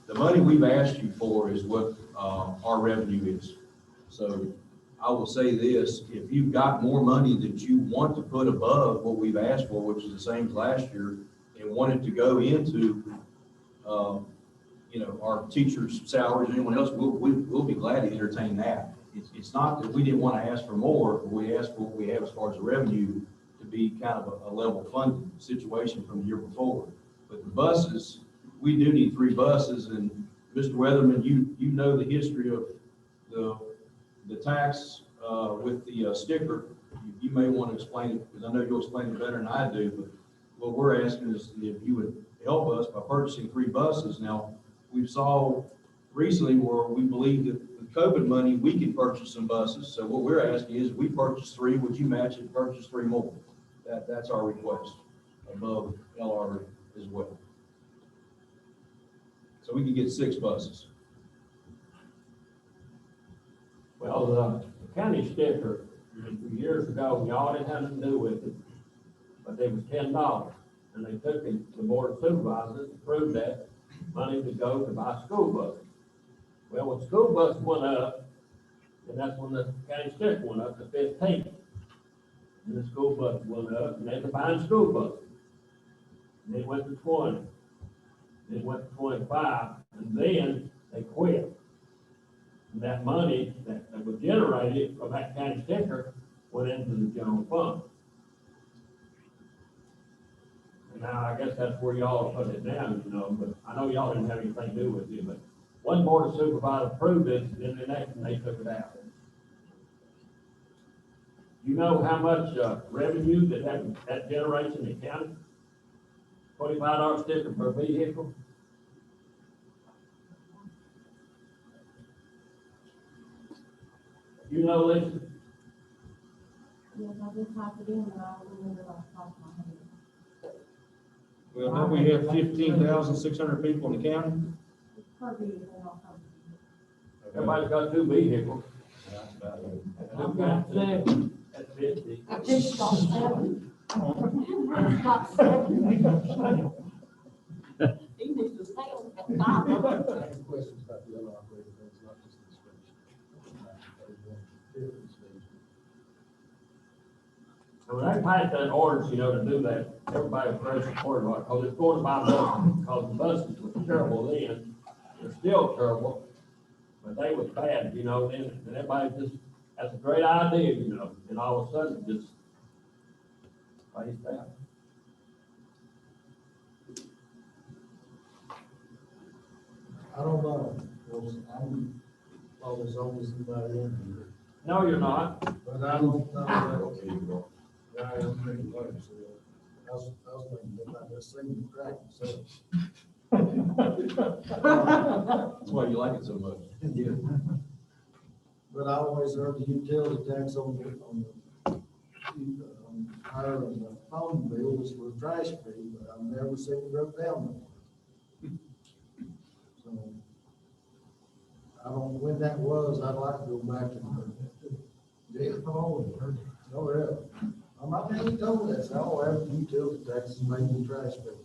the money we've asked you for is what, our revenue is. So I will say this, if you've got more money that you want to put above what we've asked for, which is the same as last year, and want it to go into, our teachers' salaries, anyone else, we'll be glad to entertain that. It's not that we didn't want to ask for more, but we asked for what we have as far as the revenue to be kind of a level funded situation from the year before. But the buses, we do need 3 buses, and Mr. Weatherman, you know the history of the tax, with the sticker. You may want to explain it, because I know you'll explain it better than I do, but what we're asking is if you would help us by purchasing 3 buses. Now, we saw recently where we believe that with COVID money, we can purchase some buses. So what we're asking is, we purchase 3, would you match it and purchase 3 more? That's our request above LR as well. So we can get 6 buses. Well, the county sticker, years ago, y'all didn't have nothing to do with it, but it was $10. And they took it to the board of supervisors, approved that money to go to buy school buses. Well, when school bus went up, and that's when the county sticker went up to 15. And the school bus went up, and they were buying school buses. And it went to 20. It went to 25, and then they quit. And that money that was generated from that county sticker went into the general fund. And now I guess that's where y'all put it down, but I know y'all didn't have anything to do with it, but one board of supervisors approved this, and then the next one they took it out. You know how much revenue that generates in the county? $25 sticker per vehicle? You know, Lisa? Yes, I just typed it in, but I don't remember off the top of my head. Well, now we have 15,600 people in the county. Per vehicle, not per vehicle. Everybody's got 2 vehicles. That's about it. I've got 7. That's 50. I just got 7. I got 7. He needs to stay on that 5 of them. I have questions about the other operating things, not just the inspection. So when they passed that ordinance, to do that, everybody was very supportive of it, because it's going to buy buses, because the buses were terrible then, they're still terrible, but they was bad, and everybody just, that's a great idea, and all of a sudden, it just phased out. I don't know, because I'm always somebody in here, No, you're not. but I don't know. I am thinking like I said. I was thinking about this thing, crack, so. That's why you like it so much. Yeah. But I always heard the utility tax on hiring the phone bills for trash fee, but I've never seen it broke down before. So, I don't know when that was, I'd like to go back and. Yeah, yeah. I'm not being told that, so I'll have the utility taxes made the trash fee.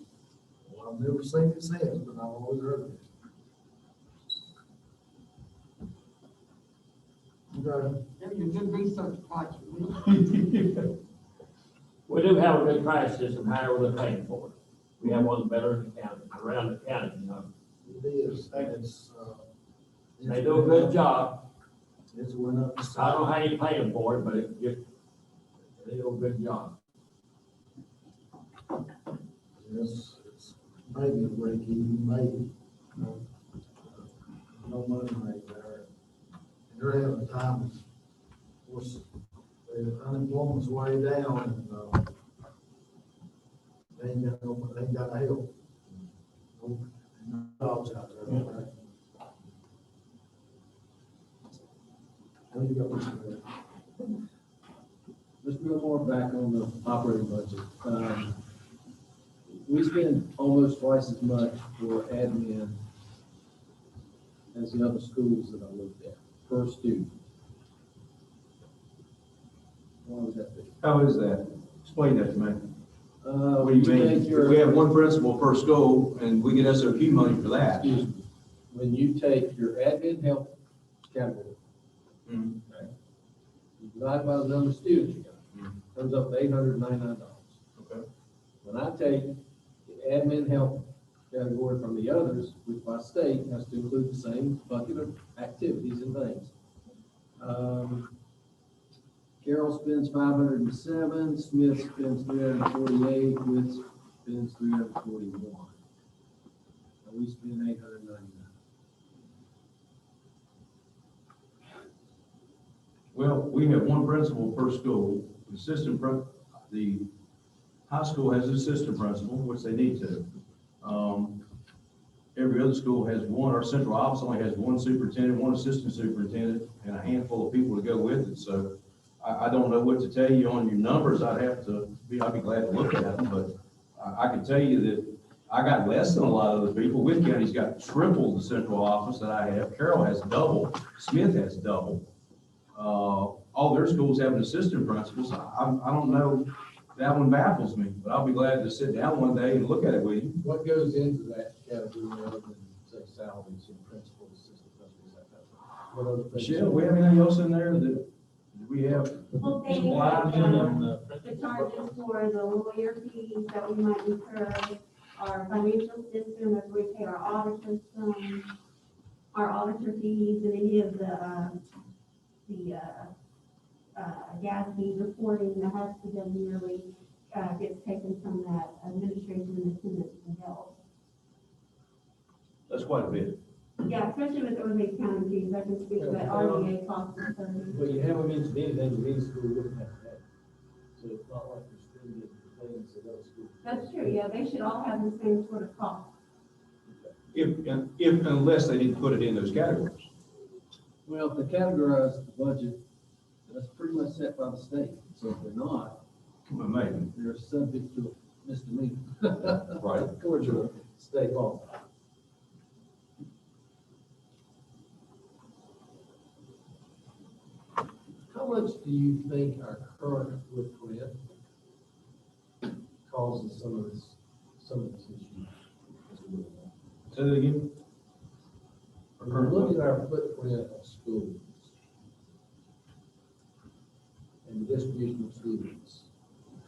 Well, I've never seen it since, but I've always heard it. Okay. There's a good research project. We do have a good trash system, however they're paying for it. We have one better in the county, around the county, It is, it's, They do a good job. It's went up. I don't know how you pay them for it, but they do a good job. Yes, it's maybe a break even, maybe. No money made there. And they're having time, of course, the unemployment's way down and, they ain't got help. No jobs out there. Right? What do you got, Mr. Mayor? Mr. Gilmore, back on the operating budget. We spend almost twice as much for admin as the other schools that I looked at, per student. Why would that be? How is that? Explain that to me. What do you take mean? your- If we have one principal per school and we get SOQ money for that. Excuse me, when you take your admin help category, Mhm. okay, you divide by the number of students you got, Mhm. comes up to $899. Okay. When I take the admin help category from the others, which by state has to include the same bucket of activities and things. Carroll spends 507, Smith spends 348, Witt spends 341. And we spend 899. Well, we have one principal per school. The the high school has an assistant principal, which they need to. Every other school has one. Our central office only has one superintendent, one assistant superintendent, and a handful of people to go with it. So I don't know what to tell you on your numbers. I'd be glad to look at them, but I can tell you that I got less than a lot of other people. Witt County's got triple the central office that I have. Carroll has double. Smith has double. All their schools have an assistant principal, so I don't know. That one baffles me, but I'll be glad to sit down one day and look at it with you. What goes into that category other than, say, salaries and principal, assistant principals, that kind of thing? What other things? Michelle, we have anything else in there that we have? Well, they, Supplies and, the charges for the lawyer fees that we might incur, our financial system, as we pay our auditor fees, and any of the GASB reporting that has to be done yearly, gets taken from that administration and attendance and health. That's quite a bit. Yeah, especially with Orleans County fees, I can speak to that RDA cost of service. But you haven't mentioned anything that any school wouldn't have to have. So it's not like you're spending things that other schools. That's true, yeah, they should all have the same sort of cost. Unless they didn't put it in those categories. Well, if they categorize the budget, that's pretty much set by the state. So if they're not, Well, maybe. they're subject to a misdemeanor. Right. According to state law. How much do you think our current footprint causes some of this issue? Say that again? When we look at our footprint of schools and the distribution of students,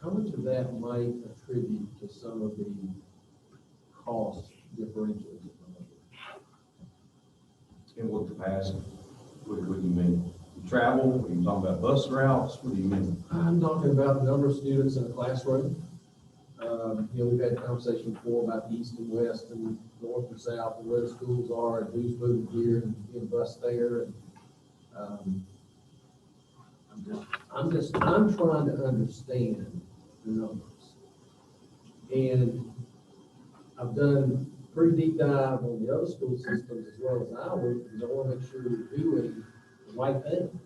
how much of that might attribute to some of the cost differentials? In what capacity? What do you mean? Travel? Are you talking about bus routes? What do you mean? I'm talking about the number of students in a classroom. We've had a conversation before about east and west and north and south and where the schools are and who's moving here and being bused there. And, I'm trying to understand the numbers. And I've done a pretty deep dive on the other school systems as well as ours, because I want to make sure we're doing the right thing.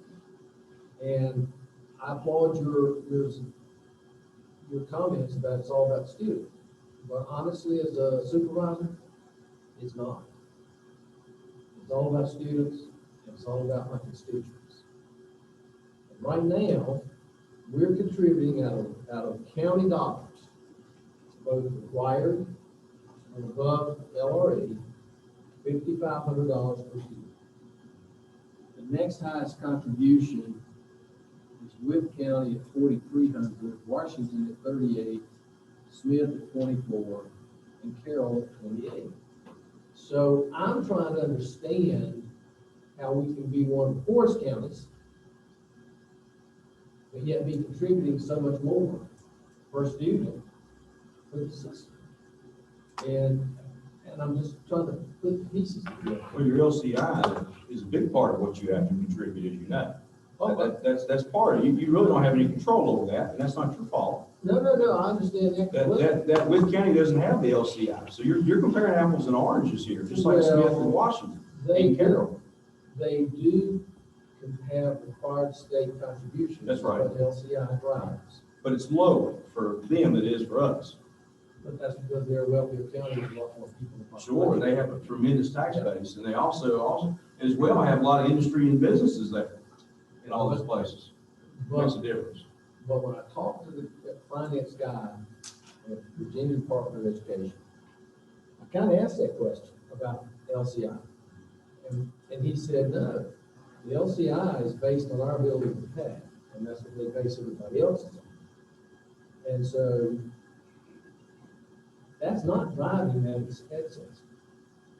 And I applaud your comments about it's all about the student. But honestly, as a supervisor, it's not. It's all about students, and it's all about my constituents. And right now, we're contributing out of county dollars, both required and above LRE, $5,500 per student. The next highest contribution is Witt County at $4,300, Washington at $38, Smith at $24, and Carroll at $28. So I'm trying to understand how we can be one of the poorest counties, but yet be contributing so much more per student for the system. And I'm just trying to put the pieces together. Well, your LCI is a big part of what you have to contribute, as you know. That's part of it. You really don't have any control over that, and that's not your fault. No, I understand that. That Witt County doesn't have the LCI, so you're comparing apples and oranges here, just like Smith and Washington and Carroll. They do have required state contributions. That's right. But LCI drives. But it's lower for them than it is for us. But that's because they're a wealthier county with a lot more people. in the Sure, population. they have a tremendous tax base, and they also as well have a lot of industry and businesses there in all those places. Makes a But, difference. but when I talked to the finance guy at Virginia Department of Education, I kind of asked that question about LCI. And he said, no, the LCI is based on our ability to pay, and that's what they base everybody else's on. And so that's not driving that expense.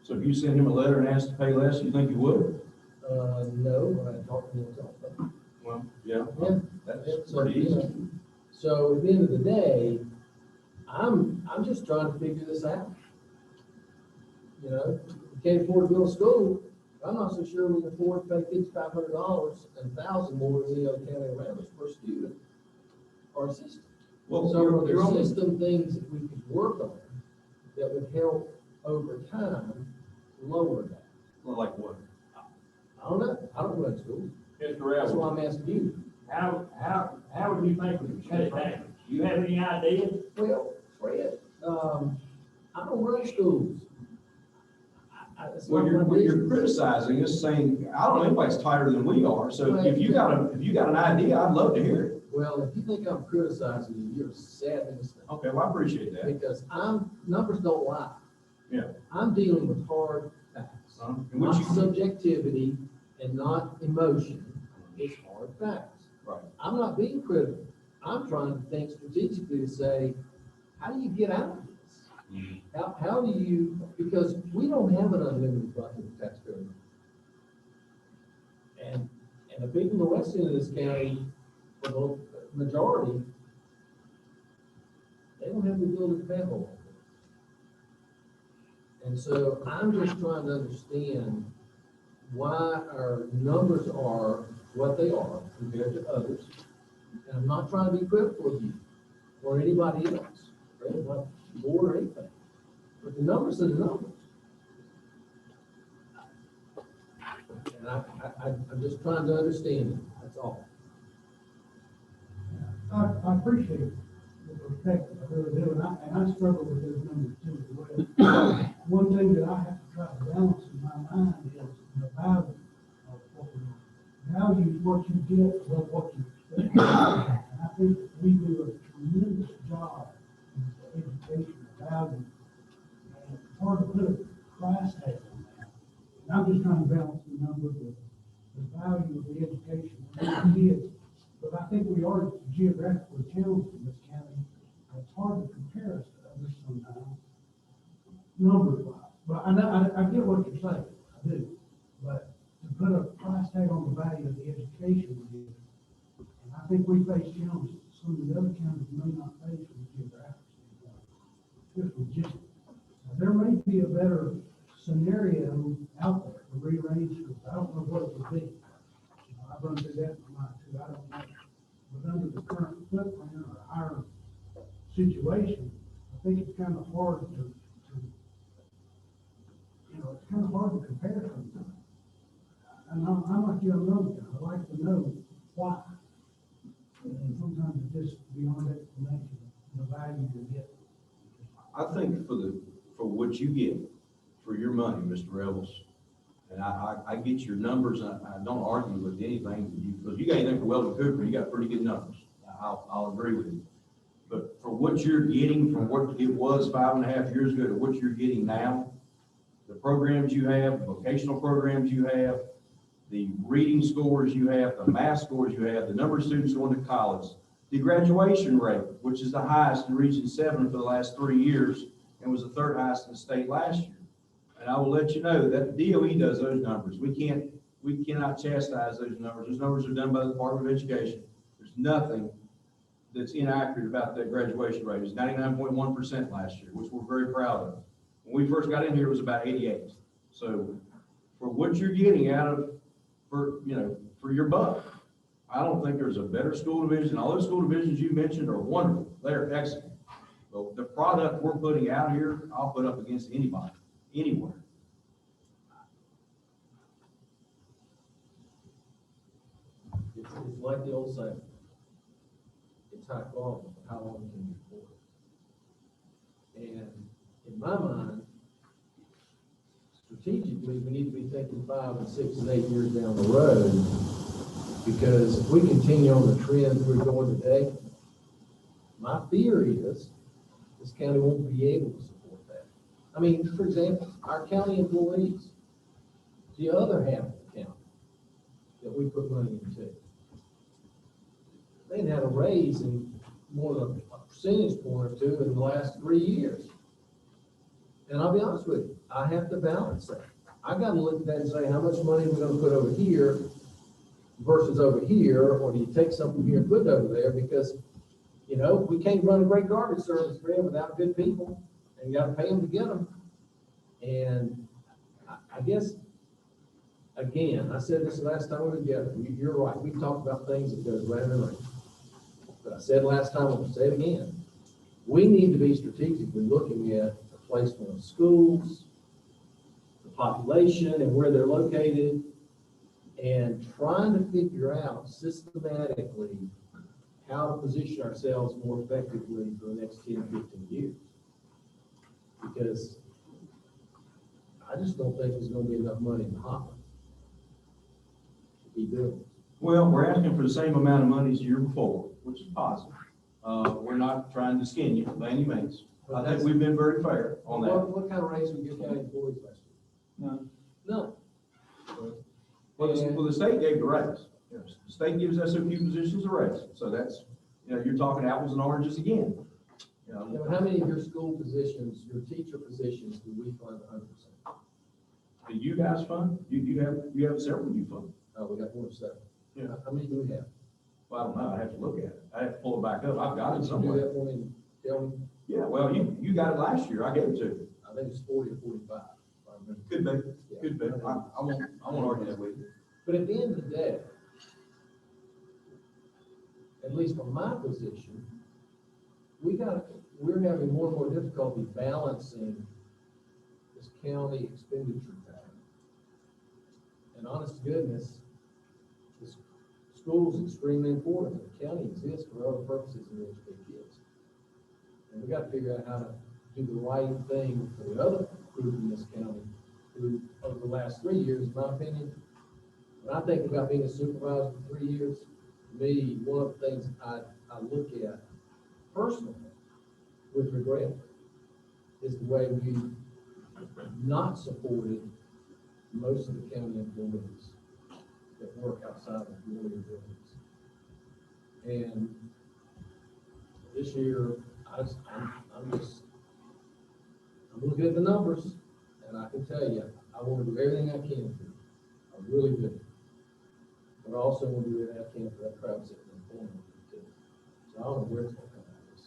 So if you send him a letter and ask to pay less, you think he would? No, when I talked to him, I talked to him. Well, yeah, Yeah. that's So, pretty you easy. know, so at the end of the day, I'm just trying to figure this out. You know, we can't afford to build a school. I'm not so sure we can afford to pay $5,500 and $1,000 more than the other county around us per student or assistant. Well, So are you're there only, system things that we could work on that would help over time lower that? well, like what? I don't know. I don't run schools. Mr. That's why Evans, I'm asking you. how would you think we could shut it down? Do you have any idea? Well, Fred, I don't run schools. It's Well, not my you're business. criticizing us, saying, I don't know, anybody's tighter than we are, so if you got an idea, I'd love to hear it. Well, if you think I'm criticizing you, you're sadly mistaken. Okay, well, I appreciate that. Because numbers don't lie. Yeah. I'm dealing with hard facts. And Not what you, subjectivity and not emotion. It's hard facts. right, I'm not being critical. I'm trying to think strategically to say, how do you get out of this? How do you, because we don't have an unlimited bucket of taxpayer money. And the people in the west end of this county, for the majority, they don't have the ability to pay a whole lot. And so I'm just trying to understand why our numbers are what they are compared to others. And I'm not trying to be critical of you or anybody else, or anybody, board or anything. But the numbers are the numbers. And I'm just trying to understand it, that's all. I appreciate the perspective, I really do, and I struggle with those numbers too as well. One thing that I have to try to balance in my mind is the value of what we value, what you get, what you expect. And I think we do a tremendous job in the education of value, and it's hard to put a price tag on that. And I'm just trying to balance the numbers with the value of the education of the kids. But I think we are geographically challenged in this county. It's hard to compare us to others sometimes, numbers wise. But I get what you're saying, I do. But to put a price tag on the value of the education we give, and I think we face challenges that some of the other counties may not face from a geographic standpoint. Just logistics. Now, there may be a better scenario out there to rearrange schools. I don't know what it would be. I've run through that in my mind too, I don't know. But under the current footprint or our situation, I think it's kind of hard to it's kind of hard to compare sometimes. And I'm like you, I like to know why. And sometimes it's just beyond explanation, the value you get. I think for what you get for your money, Mr. Rebels, and I get your numbers, and I don't argue with anything, because you got anything for Weldon Cooper, you got pretty good numbers. I'll agree with you. But for what you're getting from what it was 5.5 years ago to what you're getting now, the programs you have, the vocational programs you have, the reading scores you have, the math scores you have, the number of students going to college, the graduation rate, which is the highest in Region 7 for the last 3 years, and was the third highest in the state last year. And I will let you know that the DOE does those numbers. We cannot chastise those numbers. Those numbers are done by the Department of Education. There's nothing that's inaccurate about that graduation rate. It was 99.1% last year, which we're very proud of. When we first got in here, it was about 88. So for what you're getting out of, for your buck, I don't think there's a better school division. All those school divisions you mentioned are wonderful. They're excellent. But the product we're putting out here, I'll put up against anybody, anywhere. It's like the old saying, it's high quality, but how long can you afford And in my mind, strategically, we need to be thinking 5 and 6 and 8 years down the road. Because if we continue on the trend we're going today, my fear is this county won't be able to support that. I mean, for example, our county employees, the other half of the county that we put money into, they've had a raise in more than a percentage point or two in the last 3 years. And I'll be honest with you, I have to balance that. I gotta look at that and say, how much money are we gonna put over here versus over here, or do you take something here and put it over there? Because, you know, we can't run a great garbage service for them without good people, and you gotta pay them to get them. And I guess, again, I said this last time we were together, you're right, we talked about things that goes round and round. But I said last time, I'm gonna say it again, we need to be strategically looking at the placement of schools, the population and where they're located, and trying to figure out systematically how to position ourselves more effectively for the next 10, 15 years. Because I just don't think there's gonna be enough money in the hopper to be doing it. Well, we're asking for the same amount of money as the year before, which is positive. We're not trying to skin you by any means. I think we've been very fair on that. What kind of raise we give county employees last year? None. None. Well, the state gave the raise. The state gives us a few positions a raise. So that's, you know, you're talking apples and oranges again. You know, Yeah, but how many of your school positions, your teacher positions, do we fund 100%? do you guys fund? You have several you fund. Oh, we got 107. Yeah. How many do we have? Well, I don't know. I have to look at it. I have to pull it back up. I've got it Could you do somewhere. that for me and tell me? Yeah, well, you got it last year. I gave it to you. I think it's 40 or 45. If I remember. Could be, could be. I won't argue that with you. But at the end of the day, at least from my position, we're having more and more difficulty balancing this county expenditure pattern. And honest to goodness, this school's extremely important. The county exists for other purposes than to educate kids. And we got to figure out how to do the right thing for the other group in this county who, over the last 3 years, in my opinion, when I think about being a supervisor for 3 years, to me, one of the things I look at personally with regret is the way we not supported most of the county employees that work outside of the buildings. And this year, I'm looking at the numbers, and I can tell you, I want to do everything I can for you. I really do. But I also want to do everything I can for that crowd sitting in the corner too. So I don't know where it's gonna come out of this,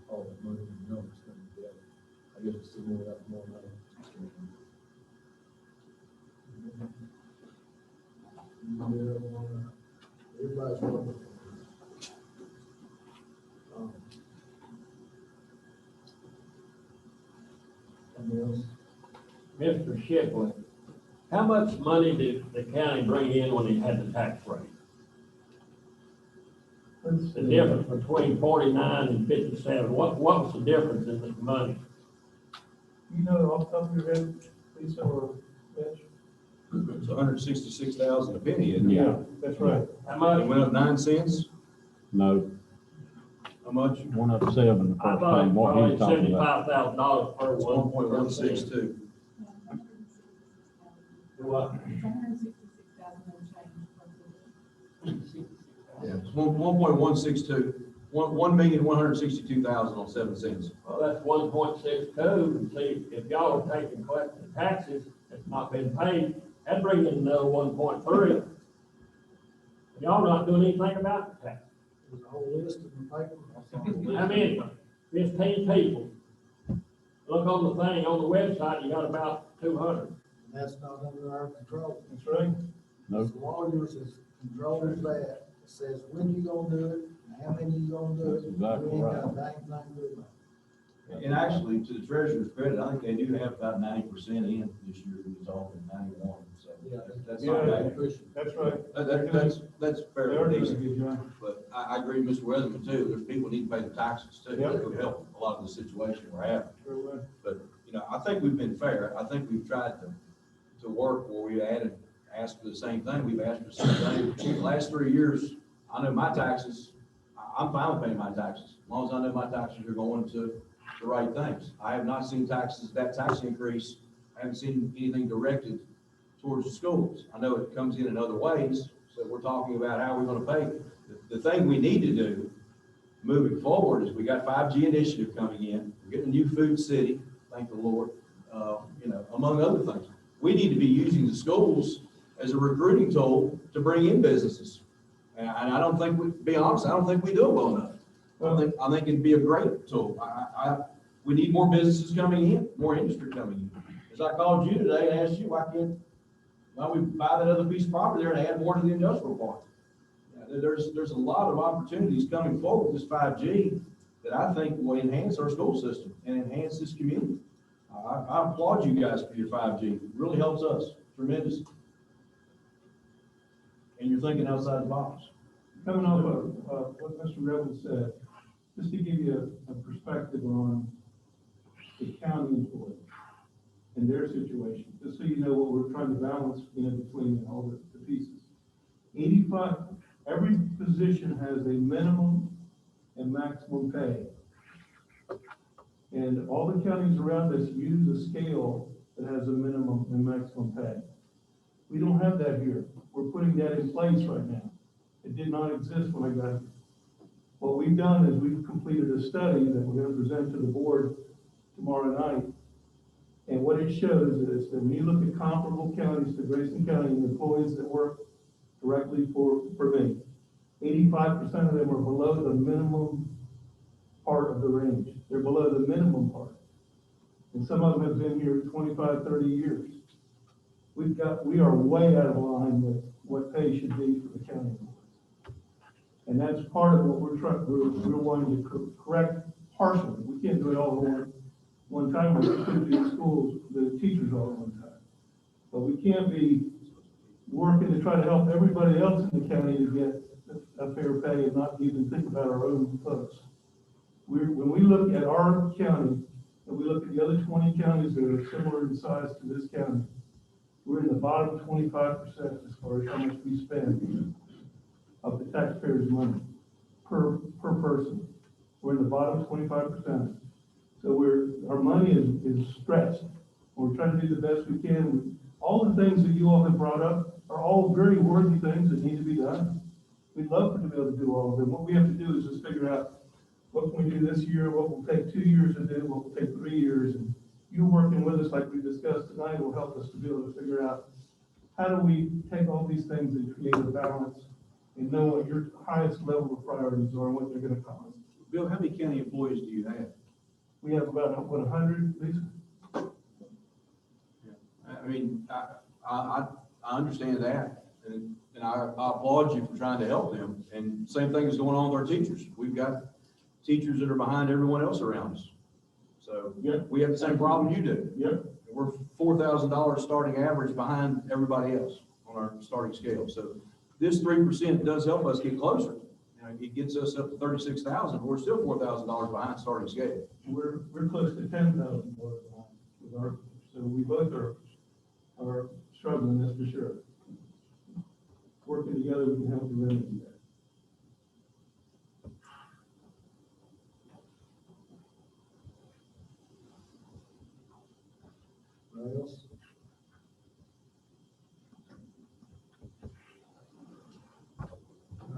all that money and numbers coming together. I guess we'll see more of that tomorrow night. Everybody's welcome. Something else? Mr. Shipley, how much money did the county bring in when they had the tax rate? The difference between 49 and 57, what was the difference in the money? You know, off the top of your head, Lisa or Mitch? It's 166,000 a penny, isn't it? That's right. How It much? went up 9 cents. No, How much? 107 the I first thought it time, was what probably he's talking about. $75,000 per It's one. 1.162. What? Yeah, it's 1.162. 1,162,000 on 7 cents. Well, that's 1.62, and see, if y'all are taking collecting taxes that's not been paid, that brings in another 1.3. Y'all not doing anything about the tax. There's a whole list in the paper. How many? 15 people. Look on the thing, on the website, you got about 200. And that's not under our control. That's right. No. The lawyers is controlling that. It says when you gonna do it, and how many you gonna do it. That's exactly We ain't right. got a dang thing to do about it. And actually, to the treasurer's credit, I think they do have about 90% in this year, we was all in 91, so. Yeah, That's Yeah, not bad. nutrition. That's right. That's They fairly are doing a decent. good job. But I agree with Mr. Weatherman too, there's people need to pay the taxes too, Yep. that would help a lot of the situation we're having. Sure will. But, you know, I think we've been fair, I think we've tried to work where we asked for the same thing, we've asked for the same thing. The last 3 years, I know my taxes, I'm fine with paying my taxes, as long as I know my taxes are going to the right things. I have not seen that tax increase, I haven't seen anything directed towards the schools. I know it comes in other ways, so we're talking about how we're gonna pay. The thing we need to do moving forward is we got 5G initiative coming in, we're getting a new food city, thank the Lord, you know, among other things. We need to be using the schools as a recruiting tool to bring in businesses. And I don't think, to be honest, I don't think we do it well enough. I think it'd be a great tool. We need more businesses coming in, more industry coming in. As I called you today and asked you, why don't we buy that other piece of property there and add more to the industrial park? There's a lot of opportunities coming forward with this 5G that I think will enhance our school system and enhance this community. I applaud you guys for your 5G. It really helps us tremendously. And you're thinking outside the box. Coming off of what Mr. Rebel said, just to give you a perspective on the county employees and their situation, just so you know what we're trying to balance, between all the pieces. 85, every position has a minimum and maximum pay. And all the counties around us use a scale that has a minimum and maximum pay. We don't have that here. We're putting that in place right now. It did not exist when I got here. What we've done is we've completed a study that we're going to present to the board tomorrow night. And what it shows is that when you look at comparable counties to Grayson County, and employees that work directly for me, 85% of them are below the minimum part of the range. They're below the minimum part. And some of them have been here 25, 30 years. We are way out of line with what pay should be for the county employees. And that's part of what we're wanting to correct partially. We can't do it all at one time. We couldn't do the schools, the teachers all at one time. But we can't be working to try to help everybody else in the county to get a fair pay and not even think about our own folks. When we look at our county, and we look at the other 20 counties that are similar in size to this county, we're in the bottom 25% as far as how much we spend of the taxpayers' money per person. We're in the bottom 25%. So our money is stretched. We're trying to do the best we can. All the things that you all have brought up are all very worthy things that need to be done. We'd love to be able to do all of them. What we have to do is just figure out what can we do this year, what will take 2 years to do, what will take 3 years. And you working with us like we discussed tonight will help us to be able to figure out how do we take all these things and create a balance and know what your highest level of priorities are and what they're going to cost. Bill, how many county employees do you have? We have about, 100, Lisa? I mean, I understand that, and I applaud you for trying to help them, and same thing is going on with our teachers. We've got teachers that are behind everyone else around us. So, Yep. we have the same problem you do. Yep. We're $4,000 starting average behind everybody else on our starting scale. So, this 3% does help us get closer. You know, it gets us up to 36,000, we're still $4,000 behind starting scale. We're close to 10,000 with our, so we both are struggling, that's for sure. Working together, we can help you remedy that. Anybody else?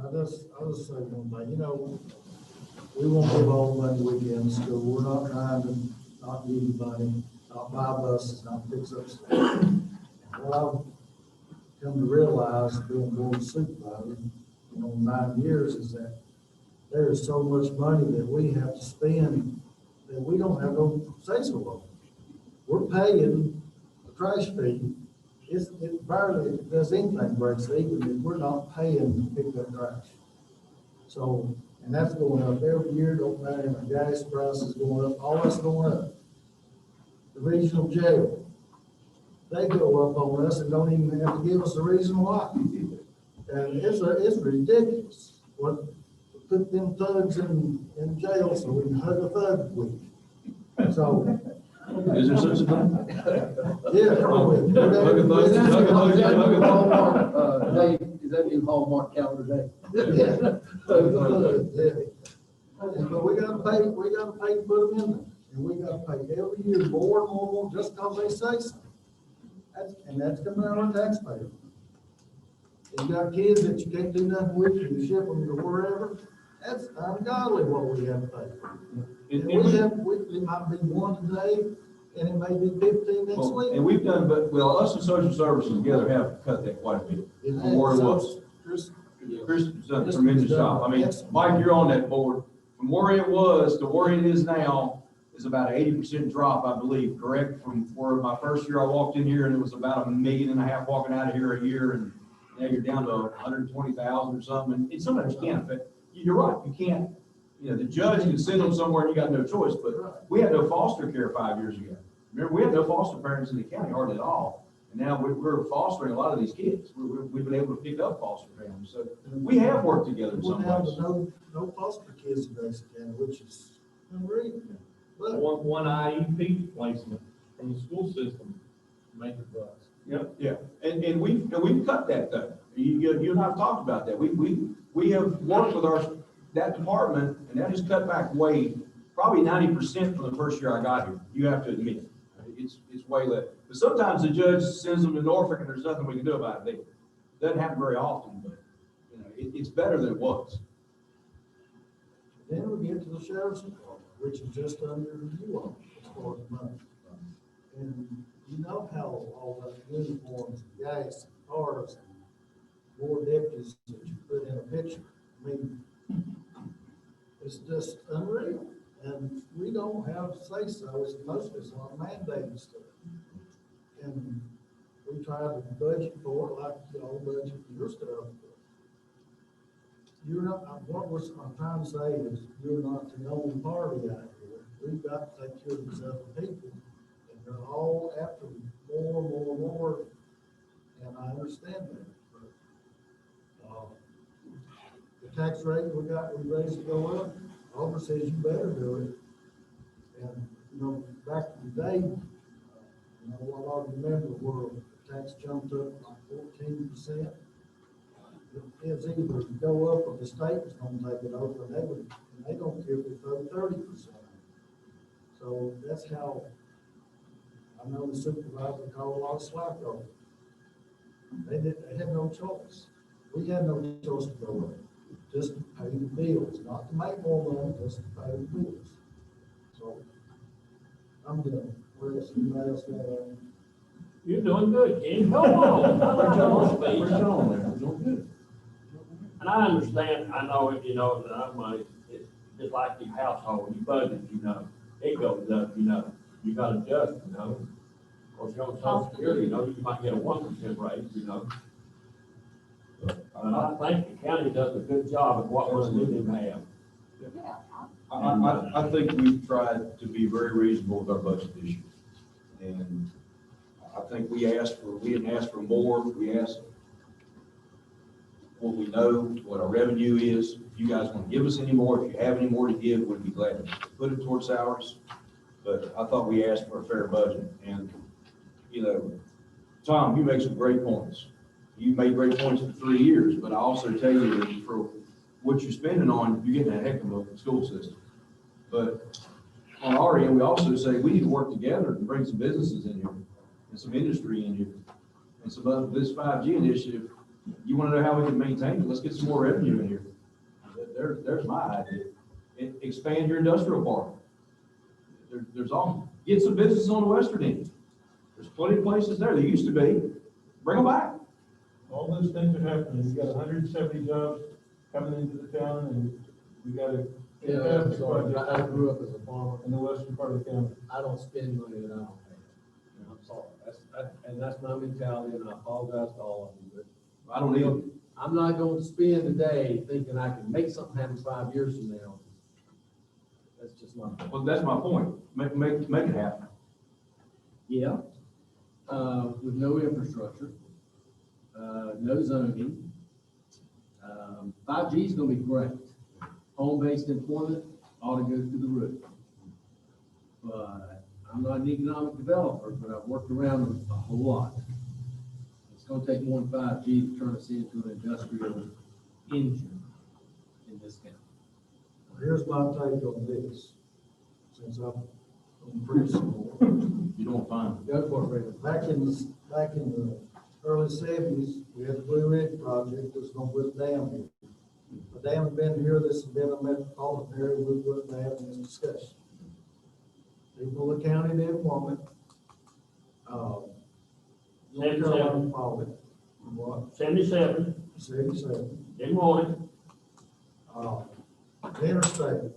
I'll just say one thing, we won't give all the money we can to school. We're not trying to not give you money, not buy buses, not fix up stuff. What I've come to realize, being board supervisor, 9 years, is that there is so much money that we have to spend that we don't have no say-so on. We're paying the trash fee. It barely does anything breaks even if we're not paying to pick up trash. So, and that's going up every year, don't matter, the gas prices going up, all that's going up. The regional jail, they go up on us and don't even have to give us a reason why. And it's ridiculous. What, put them thugs in jail so we can hug a thug week. So, Is there such a thing? yeah. Dave, is that new Hallmark calendar day? Yeah. But we gotta pay to put them in there, and we gotta pay every year more and more, just because they say so. That's coming out of our taxpayer. You got kids that you can't do nothing with, and you ship them to wherever, that's ungodly what we have to pay. And it might be one today, and it may be 15 next Well, week. and we've done, but, well, us and social services together have cut that quite a bit. It From where it was. Chris, Chris done a tremendous job. I mean, Mike, you're on that board. From where it was to where it is now is about an 80% drop, I believe, correct? From where my first year I walked in here and it was about $1.5 million walking out of here a year, and now you're down to 120,000 or something. And sometimes you can't, but you're right, you can't, you know, the judge can send them somewhere and you got no choice, but we had no foster care 5 years ago. Remember, we had no foster parents in the county hardly at all. And now we're fostering a lot of these kids. We've been able to pick up foster families. So we have worked together in we're some down ways. to no foster kids in Grayson County, which is unreal. But One IEP placement from the school system, make it bust. Yep, yeah, and we've cut that though. You and I have talked about that. We have worked with that department, and that has cut back way, probably 90% from the first year I got here. You have to admit, it's way less. But sometimes the judge sends them to Norfolk, and there's nothing we can do about it. It doesn't happen very often, but you know, it's better than it was. then we get to the sheriff's department, which is just under you all, as far as money. And you know how all the uniforms, and gas, and cars, and more deputies that you put in a picture. I mean, it's just unreal. And we don't have say-so, it's most of it's on mandated stuff. And we try to budget for it like y'all budget for your stuff. You're not, I'm trying to say is, you're not the only party out here. We've got to take care of these other people, and they're all after more, and I understand that. But, the tax rate we raised to go up, Auburn says you better do it. And, you know, back in the day, you know, what I remember where the tax jumped up like 14%. It's either go up or the state was gonna take it over, and they don't care if they throw 30%. So that's how, I know the supervisor called a lot of slack over. They had no choice. We had no choice to go up, just to pay the bills, not to make more money, just to pay the bills. So, I'm done. Where else, anybody else got anything? You're doing good, Ken. Come on. I let you on We're speak. on there. We're doing good. And I understand, I know, you know, that our money, it's just like your household, you budget, you know, it goes up, you know, you gotta adjust, you know. Of course, you're on social security, you know, you might get a 1% raise, you know. And I think the county does a good job of what money they do have. I think we've tried to be very reasonable with our budget this year. And I think we didn't ask for more, we asked what we know, what our revenue is. If you guys want to give us any more, if you have any more to give, we'd be glad to put it towards salaries. But I thought we asked for a fair budget. And, you know, Tom, you make some great points. You made great points for 3 years, but I also tell you that for what you're spending on, you're getting a heck of a school system. But on our end, we also say we need to work together and bring some businesses in here and some industry in here and some of this 5G initiative. You want to know how we can maintain it? Let's get some more revenue in here. There's my idea. Expand your industrial park. Get some business on the western end. There's plenty of places there. There used to be. Bring them back. All those things are happening. We got 170 jobs coming into the town, and we got a Yeah, fantastic sorry, project I grew up as a farmer. in the western part of the county. I don't spend money that I don't have. And I'm sorry, that's my mentality, and I apologize to all of you, I don't need it. I'm not going to spend today thinking I can make something happen 5 years from now. That's just not. Well, that's my point. Make it happen. Yeah. with no infrastructure, no zoning. 5G is gonna be great. Home-based employment ought to go through the roof. But I'm not an economic developer, but I've worked around them a whole lot. It's gonna take more than 5G to turn us into an industrial engine in this county. Here's my take on this, since I'm on principle. You don't find. Go for it, Brandon. Back in the early seventies, we had the Blue Ridge project that was gonna put a dam here. The dam had been here, this had been a metropolitan area, we wouldn't have this discussion. People in the county didn't want it. North Carolina fought it. What? 77, 77. didn't want it. The interstate,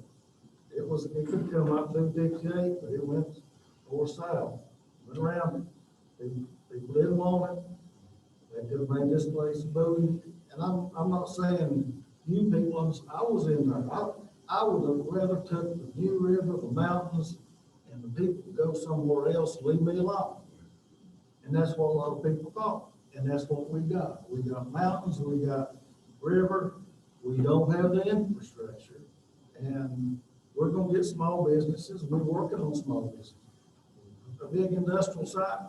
it could come up through 58, but it went south, went around it. People didn't want it. They could have made this place a boom. And I'm not saying you people, I was in there. I would have rather took the New River, the mountains, and the people to go somewhere else, leave me alone. And that's what a lot of people thought. And that's what we got. We got mountains, we got river, we don't have the infrastructure. And we're gonna get small businesses, we're working on small businesses. A big industrial site,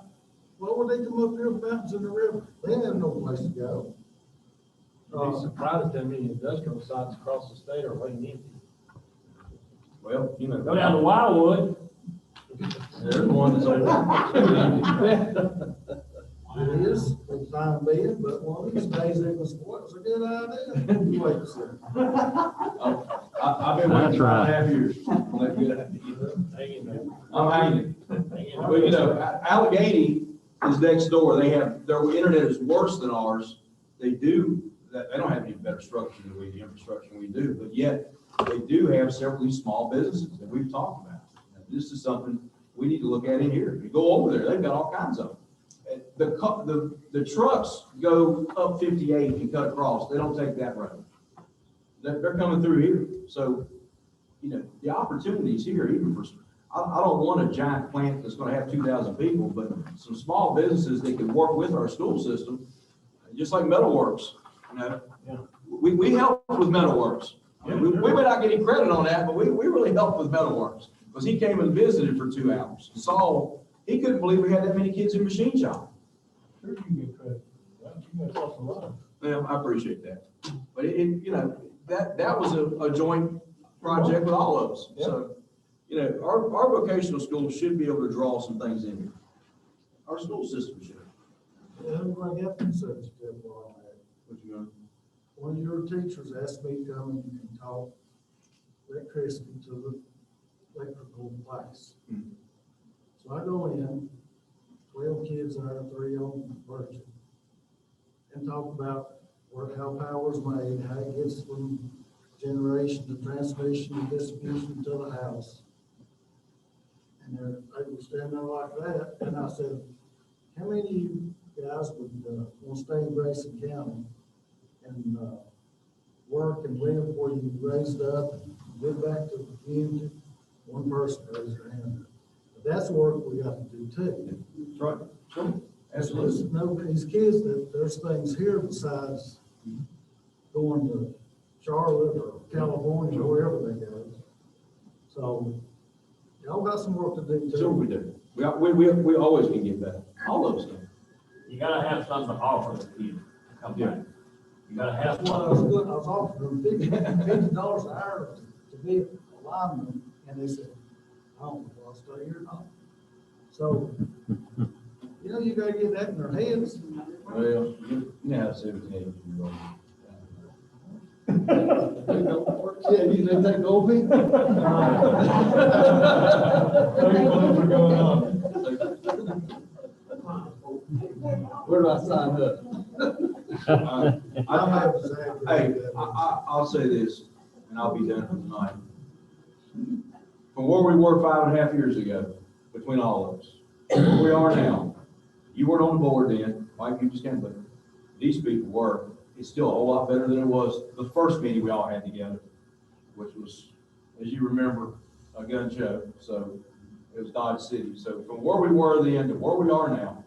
why would they come up here with mountains and the river? They have no place to go. You'd be surprised how many industrial sites across the state are laying empty. Well, you know. Go down to Wildwood, There's one that's It is, for the time being, but one of these days it was a good idea. You wait a second. I've been waiting That's for right. 5.5 years. on that good idea. Hanging there. I'm hanging. Hanging Well, you know, Allegheny is next door. They have, their internet is worse than ours. They don't have any better structure than we, the infrastructure we do, but yet they do have several of these small businesses that we've talked about. And this is something we need to look at in here. You go over there, they've got all kinds of them. The trucks go up 58 and cut across. They don't take that road. They're coming through here. So, you know, the opportunities here, even for, I don't want a giant plant that's gonna have 2,000 people, but some small businesses that can work with our school system, just like Metalworks, you know? Yeah. We help with Metalworks. I mean, we may not get any credit on that, but we really helped with Metalworks. Because he came and visited for 2 hours, saw, he couldn't believe we had that many kids in machine shop. Sure you can get credit. You must help a lot. Well, I appreciate that. But you know, that was a joint project with all of us. So, you know, our vocational schools should be able to draw some things in here. Our school system should. Yeah, I'm gonna get the subject of all that. What you gonna? One of your teachers asked me to come and talk electricity to the electrical class. Mhm. So I go in, 12 kids there, 3 on virtual, and talk about how power's made, how it gets from generation to transmission to distribution to the house. And they were standing there like that, and I said, how many of you guys would want to stay in Grayson County and work and live where you raised up and give back to the community? One person raised their hand. But that's work we got to do too. That's right. Sure. There's no, these kids, that there's things here besides going to Charlotte or California, or wherever they go. So, y'all got some work to do too. Sure we do. We always can get better. All of us can. you gotta have something to offer the kids. Come back. You gotta have That's what I something. was good, I was offering them $50 an hour to be a lineman, and they said, I don't know if I'll stay here or not. So, you know, you gotta get that in their heads. Well, you know how 17-year-old. Yeah, you think they go me? Where do I sign up? Hey, I'll say this, and I'll be done for tonight. From where we were 5.5 years ago, between all of us, where we are now, you weren't on the board then, Mike, you just can't, but these people were. It's still a whole lot better than it was the first meeting we all had together, which was, as you remember, a gun show. So it was Dodge City. So from where we were then to where we are now,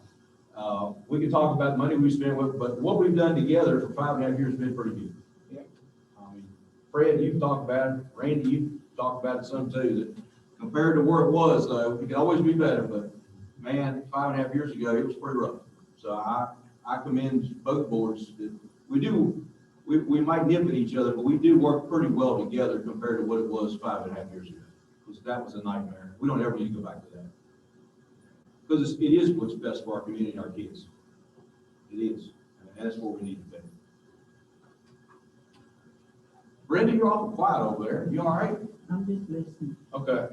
We can talk about the money we spent with, but what we've done together for 5.5 years has been pretty good. Fred, you've talked about it, Randy, you've talked about it some too, that compared to where it was, though, it can always be better, but man, 5.5 years ago, it was pretty rough. So I commend both boards. We might nip at each other, but we do work pretty well together compared to what it was 5.5 years ago. Because that was a nightmare. We don't ever need to go back to that. Because it is what's best for our community and our kids. It is, and that's what we need to do. Brenda, you're awful quiet over there. You all right? I'm just listening. Okay.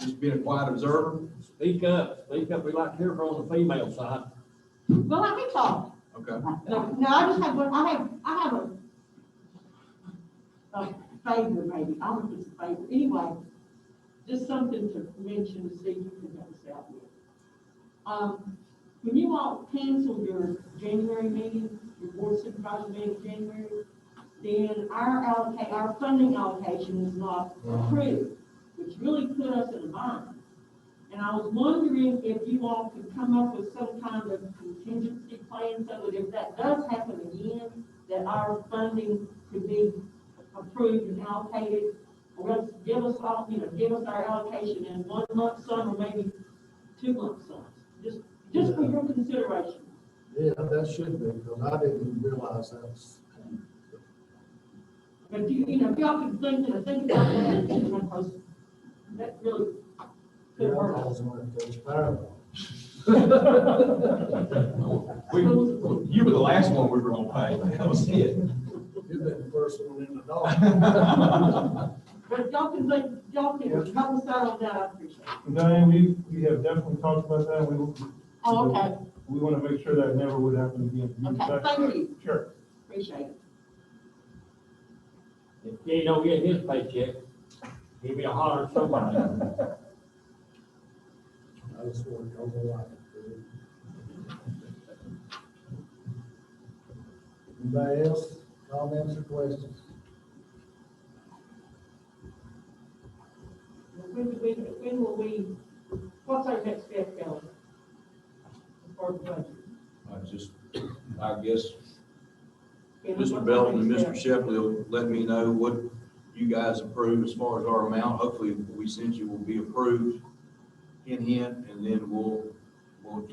Just being a quiet observer? Speak up, we like to hear from the female side. Well, let me talk. Okay. No, I just have one, I have a favor maybe, I don't know if it's a favor, anyway, just something to mention to see if you can help us out with. When you all canceled your January meeting, your board supervisor meeting in January, then our funding allocation is not approved, which really put us in a bind. And I was wondering if you all could come up with some kind of contingency plan so that if that does happen again, that our funding could be approved and allocated, or else give us all, give us our allocation in 1 lump sum or maybe 2 lump sums, just for your consideration. Yeah, that should be, because I didn't even realize that was. But if y'all could think about that, because that really Yeah, could I hurt us. was going to touch fire. You were the last one we were gonna pay. That was it. You've been the first one in the door. But if y'all can help us out on that, I appreciate it. Diane, we have definitely talked about that. Oh, okay, We want to make sure that never would happen again. okay, thank you, Sure. appreciate it. If he don't get his paycheck, he'll be a holler at somebody. I just want to go like Anybody else, comments or questions? When will we, what's our next step, Kelly? As far as the budget? I guess Okay, what's Mr. our Belton and next Mr. step? Shepley will let me know what you guys approve as far as our amount. Hopefully, what we sent you will be approved in hand, and then we'll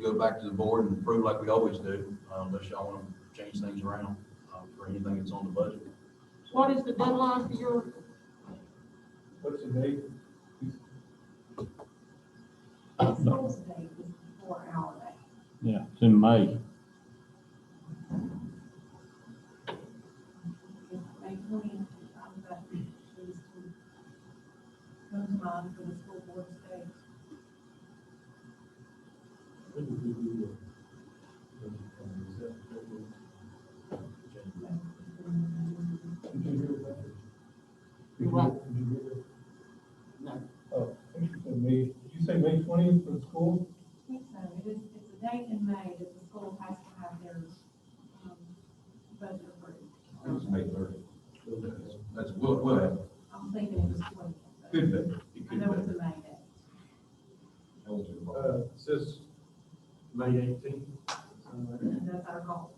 go back to the board and approve like we always do, unless y'all want to change things around, for anything that's on the budget. What is the deadline for your, What's the date? School's date is before our day. Yeah, it's in May. May 20th, I'm back, please, to come to mind for the school board's day. you're right, no. Oh, interesting. Did you say May 20th for the school? I think so, it's a date in May that the school has to have their, budget approved. I think it's May 30th. That's, we'll have, I'm thinking it was 20th. but could be. It I could know it's be. a May day. It says May 18th. That's our goal.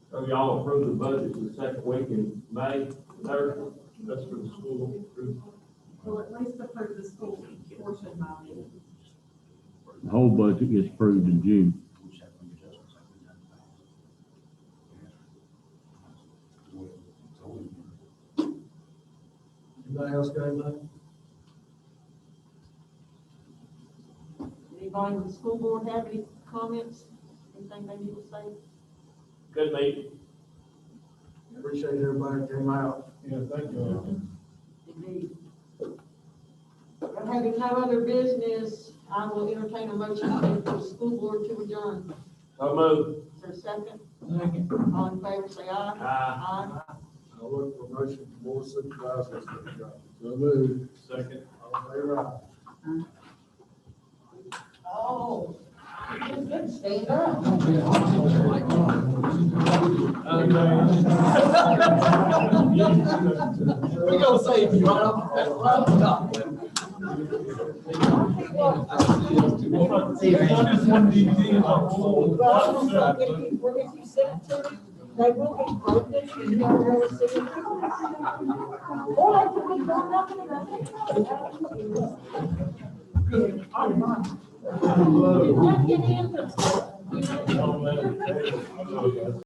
So y'all approve the budget for the second week in May, Thursday? That's for the school. Well, at least approve the school portion by then. The whole budget gets approved in June. Anybody else got anything? Anybody in the school board have any comments, anything they need to say? Good meeting. Appreciate everybody that came out. Yeah, thank you. Indeed. But having no other business, I will entertain a motion for the school board to adjourn. So move. Is there a second? All in favor, say aye. Aye. Aye. I'll look for motion from board supervisors. So moved. Second. All in favor, aye. Oh, good, stand up. We gonna save you right off, right off the top. just one DVD in our whole. Well, if you send it to me, they will be broken, and you'll really see it. Or they can be burned up in a bucket.